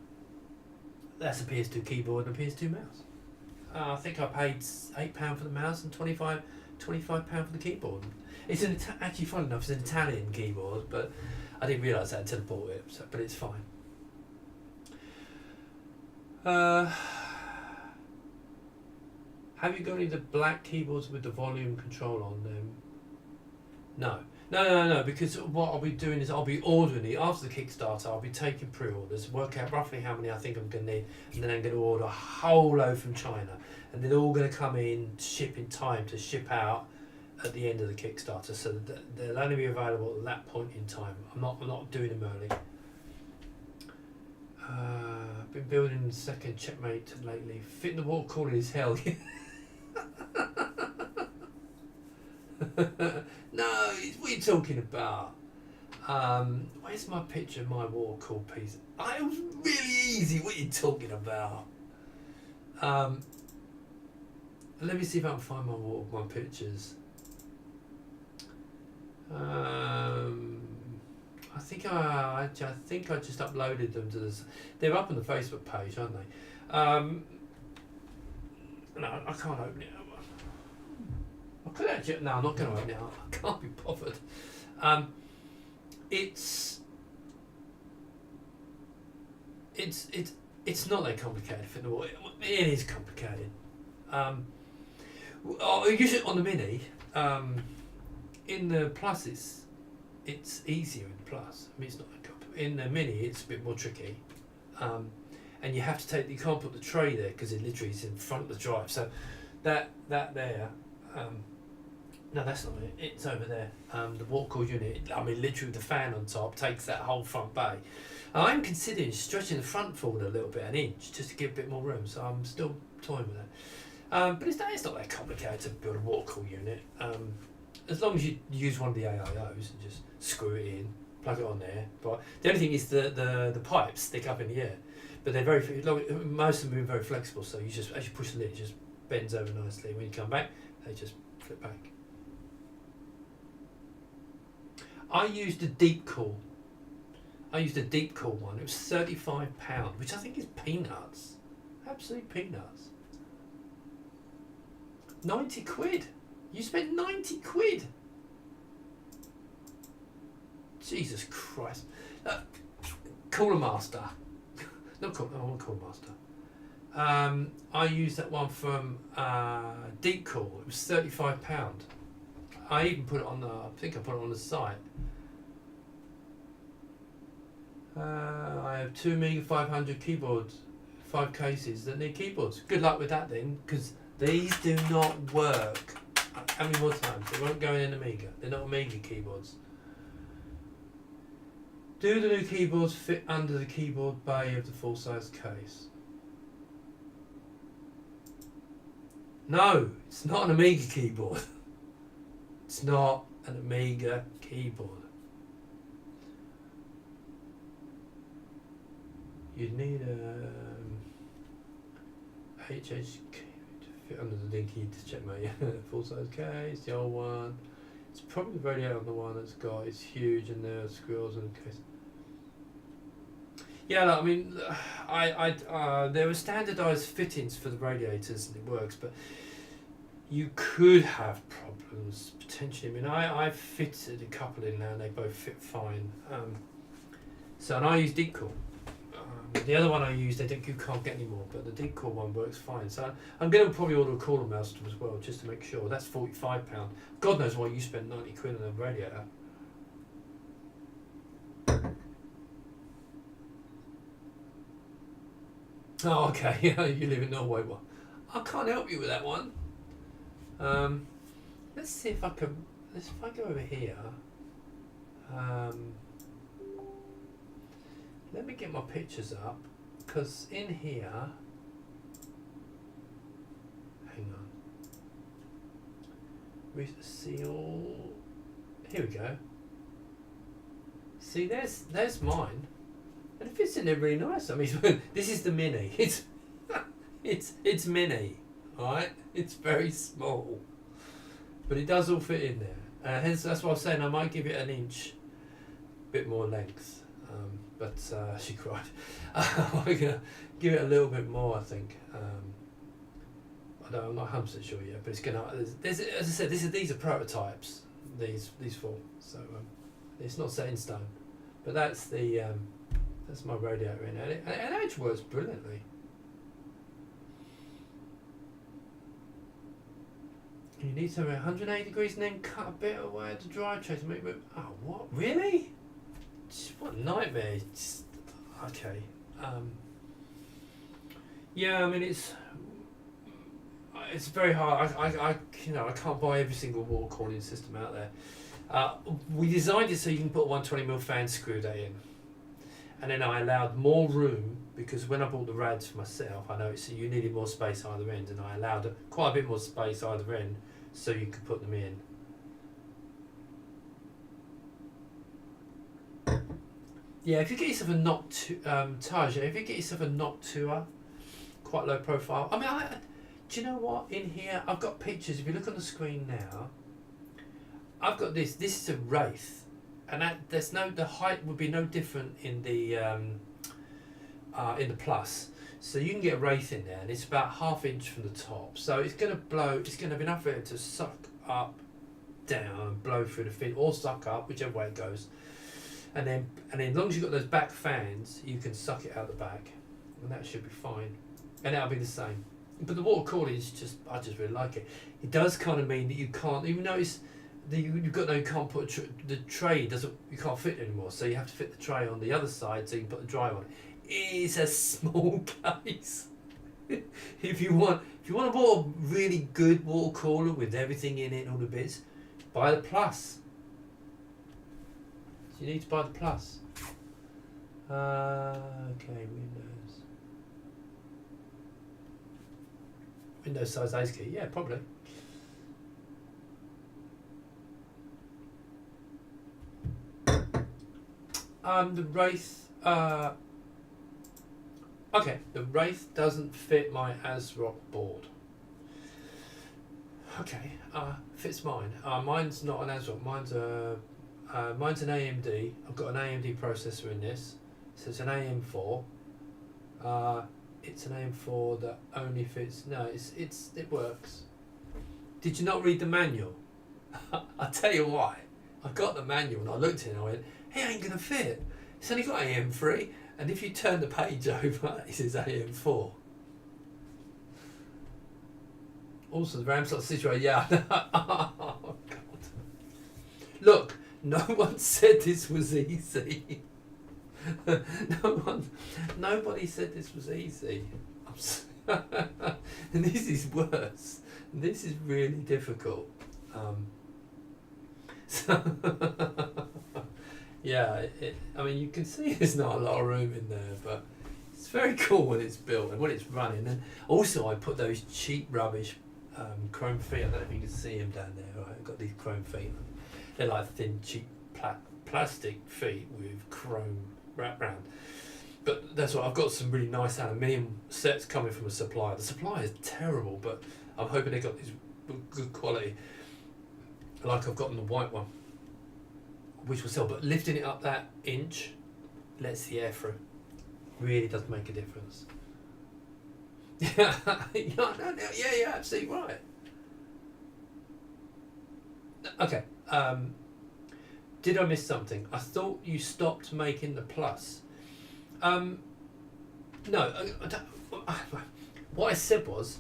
that's a PS2 keyboard and a PS2 mouse. I think I paid £8 for the mouse and £25 for the keyboard. It's actually, fun enough, it's an Italian keyboard, but I didn't realise that until I bought it. So, but it's fine. Have you got any of the black keyboards with the volume control on them? No, because what I'll be doing is I'll be ordering it after the Kickstarter. I'll be taking pre-orders, work out roughly how many I think I'm going to need, and then I'm going to order a whole load from China, and they're all going to come in, ship in time to ship out at the end of the Kickstarter, so that they'll only be available at that point in time. I'm not doing them early. Been building the second Checkmate lately. Fitting the water cooler is hell. No, what are you talking about? Where's my picture of my water cool piece? It was really easy. What are you talking about? Let me see if I can find my pictures. I think I just uploaded them to this. They're up on the Facebook page, aren't they? No, I can't open it up. I could actually. No, I'm not going to open it up. I can't be bothered. It's not that complicated for the water. It is complicated. Usually on the Mini, in the Pluses, it's easier in the Plus. I mean, it's not that complicated. In the Mini, it's a bit more tricky, and you have to take. You can't put the tray there because it literally is in front of the drive. So that there. No, that's not it. It's over there. The water cool unit. I mean, literally, the fan on top takes that whole front bay. I'm considering stretching the front forward a little bit, an inch, just to give a bit more room. So I'm still toying with that. But it's not that complicated to build a water cool unit. As long as you use one of the AIOs and just screw it in, plug it on there. But the only thing is the pipes stick up in the air, but they're most of them are very flexible. So you just as you push the lid, it just bends over nicely. When you come back, they just flip back. I used a deep cool. one. It was £35, which I think is peanuts. Absolute peanuts. 90 quid. You spent 90 quid. Jesus Christ. Cooler Master. I want Cooler Master. I used that one from Deep Cool. It was £35. I even put it on I think I put it on the site. I have 2 Amiga 500 keyboards, 5 cases that need keyboards. Good luck with that then, because these do not work. How many more times? They won't go in Amiga. They're not Amiga keyboards. Do the new keyboards fit under the keyboard bay of the full-size case? No, it's not an Amiga keyboard. It's not an Amiga keyboard. You'd need a HHK to fit under the dinky to Checkmate. Full-size case, the old one. It's probably the radiator on the one that's got. It's huge and there are squirrels in the case. Yeah, no, I mean, there were standardised fittings for the radiators and it works, but you could have problems potentially. I mean, I've fitted a couple in now and they both fit fine. And I use Deep Cool. The other one I use, you can't get anymore, but the Deep Cool one works fine. So I'm going to probably order a cooler mouse as well, just to make sure. That's £45. God knows why you spent 90 quid on a radiator. Oh, okay. You live in Norway. Well, I can't help you with that one. Let's see if I can. If I go over here. Let me get my pictures up, because in here. Hang on. We see all. Here we go. See, there's mine. And it fits in there really nice. I mean, this is the Mini. It's Mini, alright? It's very small, but it does all fit in there. Hence, that's why I was saying I might give it an inch, bit more length. But she cried. We're gonna give it a little bit more, I think. I'm not 100% sure yet, but it's gonna. As I said, these are prototypes. These four, so it's not set in stone. But that's the. That's my radiator in it. And it actually works brilliantly. You need to 180 degrees and then cut a bit away at the drive trace to make it. Oh, what? Really? What a nightmare. Okay. Yeah, I mean it's very hard. I can't buy every single wall cooling system out there. We designed it so you can put a 120mm fan screw that in. and then I allowed more room, because when I bought the rads for myself, I noticed that you needed more space either end, and I allowed quite a bit more space either end so you could put them in. Yeah, if you get yourself a Noct 2, Taj, if you get yourself a Noct 2, quite low profile. I mean, do you know what? In here, I've got pictures. If you look on the screen now, I've got this. This is a Wraith, and the height would be no different in the Plus. So you can get a Wraith in there, and it's about ½ inch from the top. So it's going to blow. It's going to have enough air to suck up, down, and blow through the fin, or suck up, whichever way it goes. And then as long as you've got those back fans, you can suck it out the back, and that should be fine. And that'll be the same. But the water cooling is I just really like it. It does kind of mean that you can't even notice that you can't put the tray you can't fit anymore. So you have to fit the tray on the other side so you can put the drive on it. It's a small case. if you want a really good water cooler with everything in it and all the bits, buy the Plus. You need to buy the Plus. Okay, Windows size ice key, yeah, probably. The Wraith. Okay, the Wraith doesn't fit my ASRock board. Okay, fits mine. Mine's not an ASRock. Mine's an AMD. I've got an AMD processor in this, so it's an AM4. It's an AM4 that only fits. No, it works. Did you not read the manual? I'll tell you why. I got the manual and I looked at it and I went, "Hey, ain't gonna fit. It's only got AM3, and if you turn the page over, it says AM4." Also, the RAM slot situation. Yeah. Oh God. Look. No one said this was easy. Nobody said this was easy. And this is worse. This is really difficult. Yeah, I mean, you can see there's not a lot of room in there, but it's very cool when it's built and when it's running. And also, I put those cheap rubbish chrome feet. I don't know if you can see them down there. Right? I've got these chrome feet. They're like thin, cheap plastic feet with chrome wrapped around. But that's what I've got. Some really nice aluminium sets coming from a supplier. The supplier is terrible, but I'm hoping they got these good quality. Like I've gotten the white one, which will sell. But lifting it up that inch lets the air through. Really does make a difference. Yeah, you're absolutely right. Okay. Did I miss something? I thought you stopped making the Plus. No. What I said was,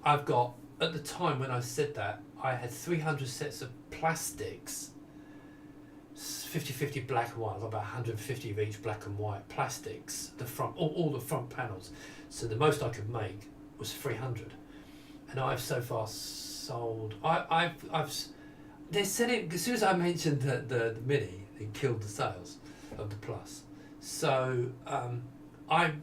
I've got, at the time when I said that, I had 300 sets of plastics, 50-50 black and white, about 150 of each black and white plastics, the front, all the front panels. So the most I could make was 300, and I've so far sold. They're selling, as soon as I mentioned the Mini, it killed the sales of the Plus. So I've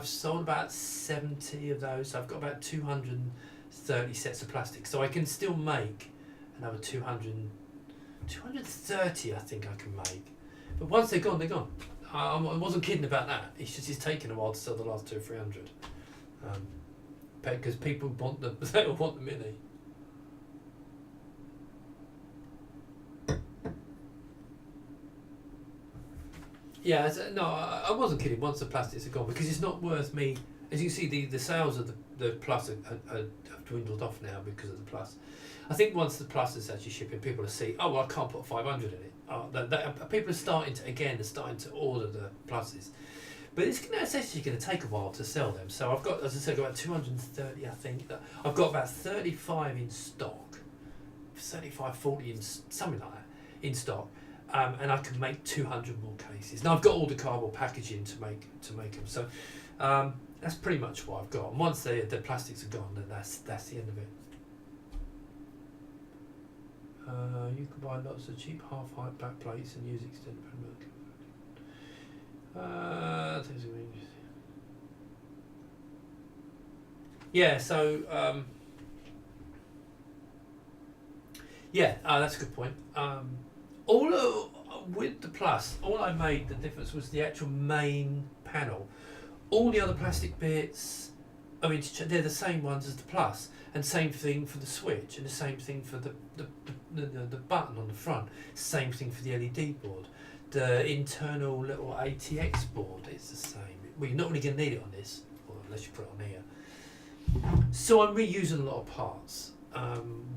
sold about 70 of those. So I've got about 230 sets of plastic. So I can still make another 230 I think I can make. But once they're gone, they're gone. I wasn't kidding about that. It's taken a while to sell the last 200 or 300. Because people want they want the Mini. Yeah, no, I wasn't kidding. Once the plastics are gone, because it's not worth me. As you can see, the sales of the Plus have dwindled off now because of the Plus. I think once the Plus is actually shipping, people will see, oh, well, I can't put 500 in it. People are starting to order the Pluses. But it's actually going to take a while to sell them. So I've got, as I said, about 230, I think. I've got about 35 in stock. 35, 40, in, something like that, in stock. And I can make 200 more cases. Now I've got all the cardboard packaging to make them. So that's pretty much what I've got. And once the plastics are gone, then that's the end of it. You can buy lots of cheap half-height backplates and use extended. Yeah, so that's a good point. With the Plus, all I made the difference was the actual main panel. All the other plastic bits, I mean, they're the same ones as the Plus, and same thing for the switch, and the same thing for the button on the front. Same thing for the LED board. The internal little ATX board is the same. Well, you're not really going to need it on this, or unless you put it on here. So I'm reusing a lot of parts,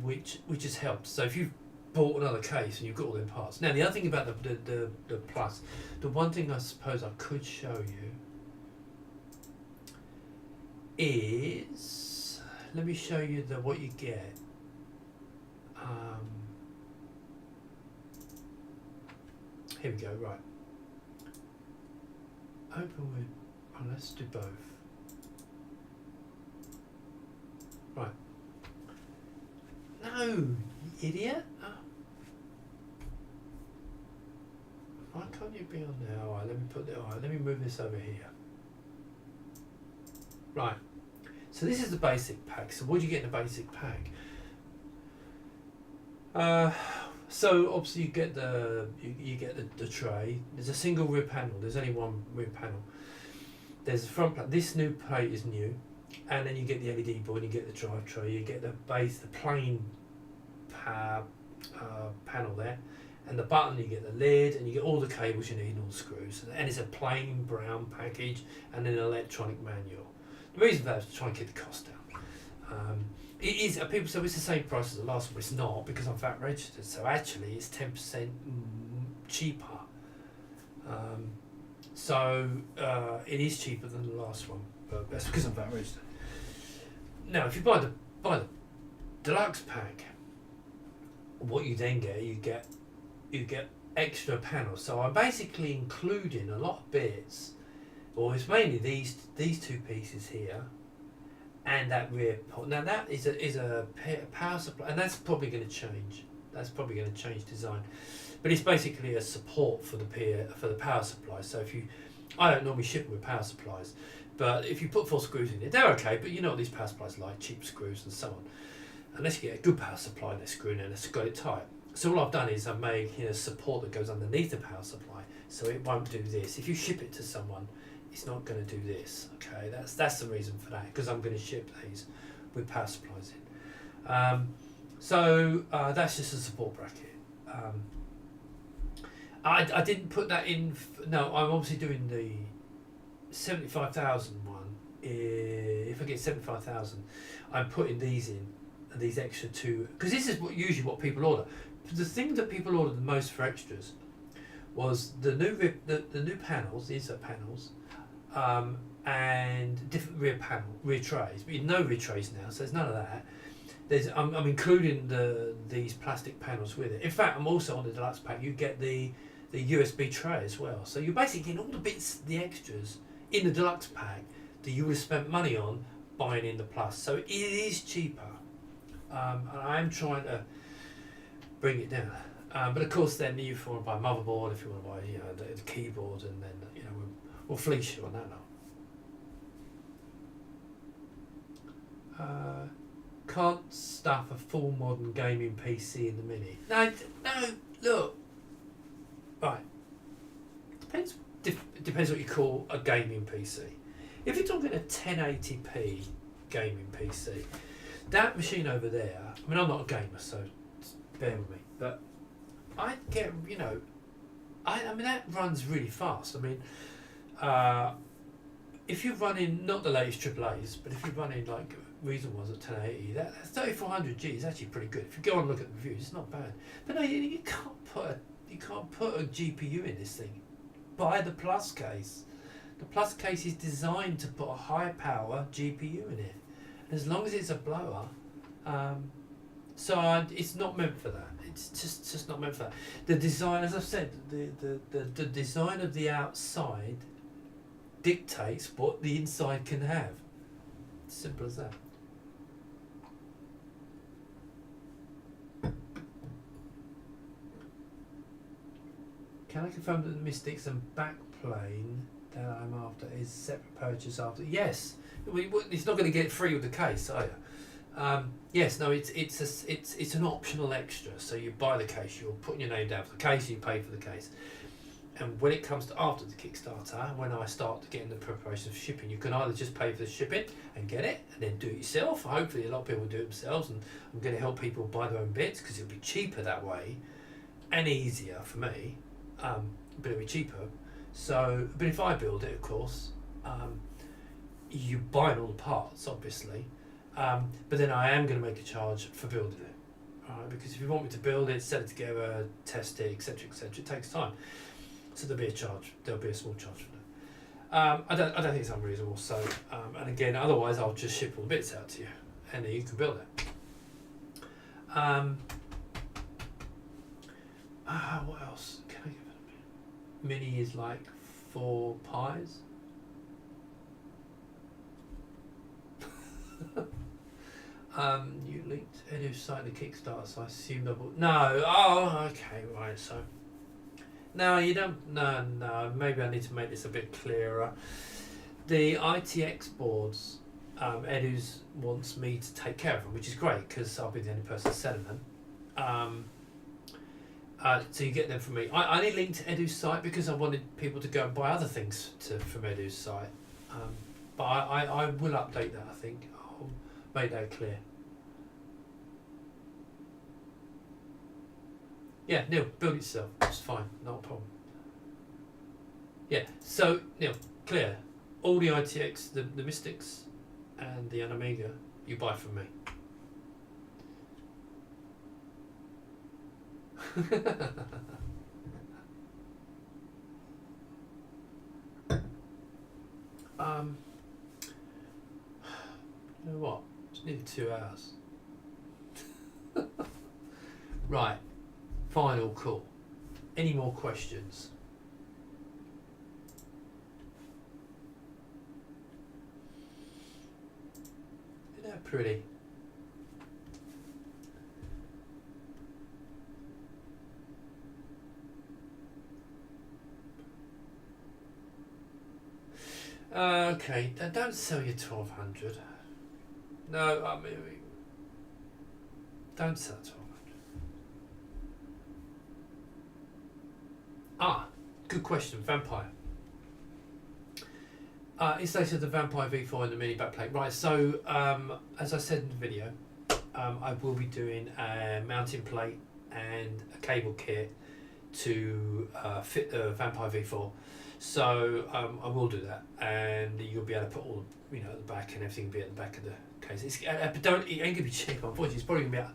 which has helped. So if you've bought another case and you've got all them parts. Now the other thing about the Plus, the one thing I suppose I could show you is, let me show you what you get. Here we go. Right. Open with. Oh, let's do both. Right. No, you idiot. Oh. Why can't you be on there? Alright, let me move this over here. Right. So this is the basic pack. So what do you get in the basic pack? So obviously you get the tray. There's a single rear panel. There's only one rear panel. There's a front plate. This new plate is new. And then you get the LED board, you get the drive tray, you get the plain panel there, and the button, you get the lid, and you get all the cables you need and all the screws. And it's a plain brown package and an electronic manual. The reason for that is to try and keep the cost down. It is, people say it's the same price as the last one. It's not, because I'm VAT registered, so actually it's 10% cheaper. It is cheaper than the last one, but that's because I'm VAT registered. Now, if you buy the Deluxe pack, what you then get, you get extra panels. So I'm basically including a lot of bits, or it's mainly these two pieces here, and that rear port. Now that is a power supply, and that's probably going to change. That's probably going to change design, but it's basically a support for the power supply. So I don't normally ship with power supplies, but if you put 4 screws in it, they're okay. But you know what these power supplies are like, cheap screws and so on. Unless you get a good power supply, they're screwing in and it's got it tight. So all I've done is I've made support that goes underneath the power supply, so it won't do this. If you ship it to someone, it's not going to do this. Okay, that's the reason for that, because I'm going to ship these with power supplies in. That's just a support bracket. I didn't put that in. No, I'm obviously doing the 75,000 one. If I get 75,000, I'm putting these in, and these extra two, because this is usually what people order. The thing that people ordered the most for extras was the new panels, the insert panels, and different rear trays. But no rear trays now, so there's none of that. I'm including these plastic panels with it. In fact, I'm also on the Deluxe pack. You get the USB tray as well. So you're basically getting all the bits, the extras in the Deluxe pack that you would have spent money on buying in the Plus. So it is cheaper, and I am trying to bring it down. But of course, then if you want to buy a motherboard, if you want to buy the keyboard, and then we'll fleece you on that now. Can't stuff a full modern gaming PC in the Mini. No, look. Right. Depends what you call a gaming PC. If you're talking a 1080p gaming PC, that machine over there, I mean, I'm not a gamer, so bear with me, but I get, I mean, that runs really fast. I mean, if you're running, not the latest AAAs, but if you're running like recent ones at 1080, that's 3400 G is actually pretty good. If you go and look at the reviews, it's not bad. But no, you can't put a GPU in this thing. Buy the Plus case. The Plus case is designed to put a high power GPU in it. And as long as it's a blower, it's not meant for that. It's just not meant for that. The design, as I've said, the design of the outside dictates what the inside can have. Simple as that. Can I confirm that the Mystics and backplane that I'm after is separate purchase after? Yes. It's not going to get free with the case, are you? Yes, no, it's an optional extra. So you buy the case, you're putting your name down for the case, you pay for the case. And when it comes to after the Kickstarter, when I start getting the preparation of shipping, you can either just pay for the shipping and get it, and then do it yourself. Hopefully, a lot of people do it themselves, and I'm going to help people buy their own bits because it'll be cheaper that way, and easier for me. But it'll be cheaper. So, but if I build it, of course, you buy all the parts, obviously. But then I am going to make a charge for building it, right? Because if you want me to build it, set it together, test it, etc., it takes time. So there'll be a charge. There'll be a small charge for that. I don't think it's unreasonable. So, and again, otherwise I'll just ship all the bits out to you, and then you can build it. What else can I give it a minute? Mini is like 4 pies. You linked Edu's site to Kickstarter, so I assume double. No. Oh, okay, right. So. No, you don't. No. Maybe I need to make this a bit clearer. The ITX boards, Edu's wants me to take care of them, which is great because I'll be the only person selling them. So you get them from me. I only linked to Edu's site because I wanted people to go and buy other things from Edu's site. But I will update that. I think I'll make that clear. Yeah, Neil, build it yourself. It's fine, not a problem. Yeah, so Neil, clear. All the ITX, the Mystics, and the Amiga, you buy from me. You know what? It's nearly 2 hours. Right. Final call. Any more questions? Isn't that pretty? Okay, don't sell your 1200. No, I mean, don't sell 1200. Good question. Vampire. Installation of the Vampire V4 and the mini backplate. Right, so as I said in the video, I will be doing a mounting plate and a cable kit to fit the Vampire V4. So I will do that, and you'll be able to put all the, at the back, and everything will be at the back of the case. It ain't gonna be cheap, unfortunately. It's probably gonna be out.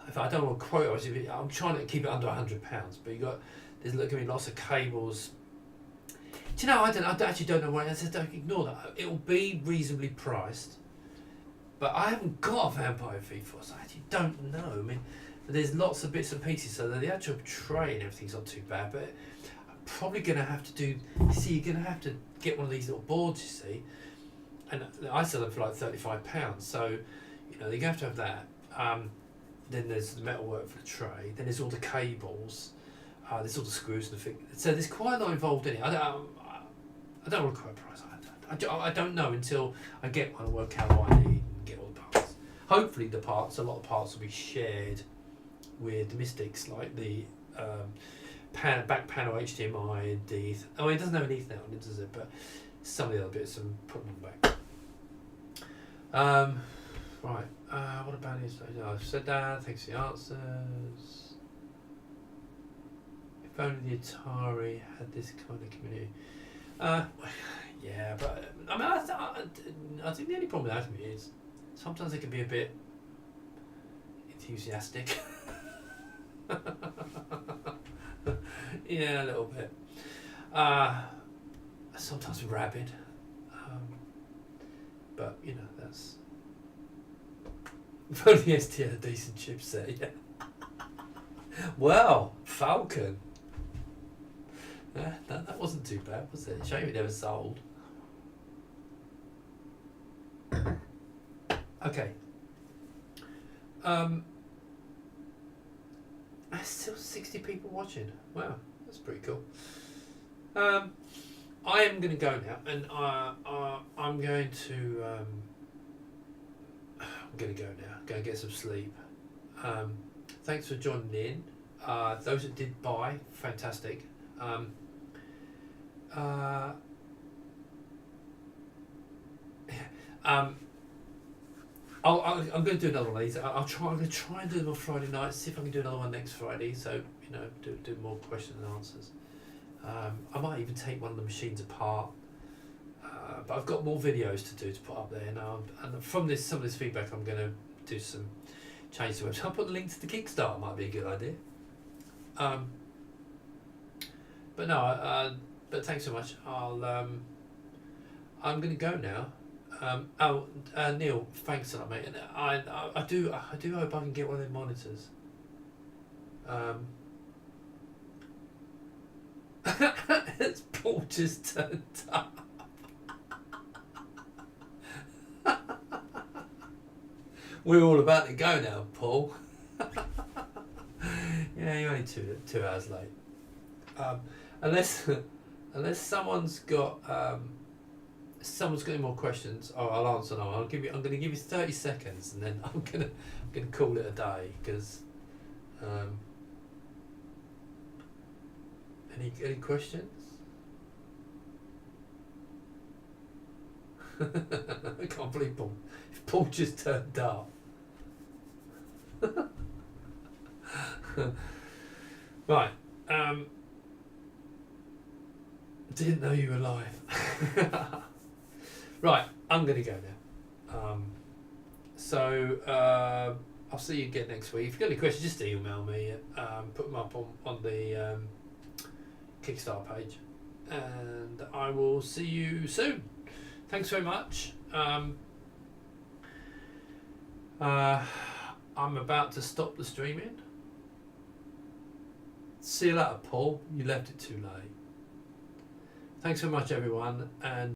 If I don't want to quote, I'm trying to keep it under £100. But there's going to be lots of cables. Do you know? I actually don't know why. I said don't ignore that. It will be reasonably priced, but I haven't got a Vampire V4, so I actually don't know. I mean, there's lots of bits and pieces, so the actual tray and everything's not too bad. But I'm probably going to have to do. You see, you're going to have to get one of these little boards. You see, and I sell them for like £35. So you're going to have that. Then there's the metalwork for the tray. Then there's all the cables. There's all the screws and the thing. So there's quite a lot involved in it. I don't want to quote a price. I don't know until I get one and work out what I need and get all the parts. Hopefully a lot of parts will be shared with the Mystics, like the back panel HDMI, it doesn't have an Ethernet on it, does it? But some of the other bits I'm putting them back. Right, what about this? I've said that, thanks for the answers. If only the Atari had this kind of community. Yeah, but I mean, I think the only problem with that is sometimes it can be a bit enthusiastic. Yeah, a little bit. Sometimes rabid. But, that's... If only ST had a decent chipset, yeah. Well, Falcon. That wasn't too bad, was it? Shame it never sold. Okay. There's still 60 people watching. Wow, That's pretty cool. I am going to go now, and I'm going to go now. Go and get some sleep. Thanks for joining in. Those that did buy, fantastic. I'm going to do another one of these. I'm going to try and do them on Friday night. See if I can do another one next Friday. So do more questions and answers. I might even take one of the machines apart. But I've got more videos to do to put up there now. And from some of this feedback, I'm going to do some changes to the website. I'll put the link to the Kickstarter. Might be a good idea. But no. But thanks so much. I'm going to go now. Neil, thanks a lot, mate. And I do hope I can get one of their monitors. It's Paul just turned up. We're all about to go now, Paul. Yeah, you're only two hours late. Unless someone's got any more questions, I'll answer them. I'm going to give you 30 seconds, and then I'm going to call it a day. Because any questions? I can't believe Paul just turned up. Right. Didn't know you were live. Right, I'm going to go now. I'll see you again next week. If you've got any questions, just email me. Put them up on the Kickstarter page. And I will see you soon. Thanks very much. I'm about to stop the streaming. See you later, Paul. You left it too late. Thanks so much, everyone. And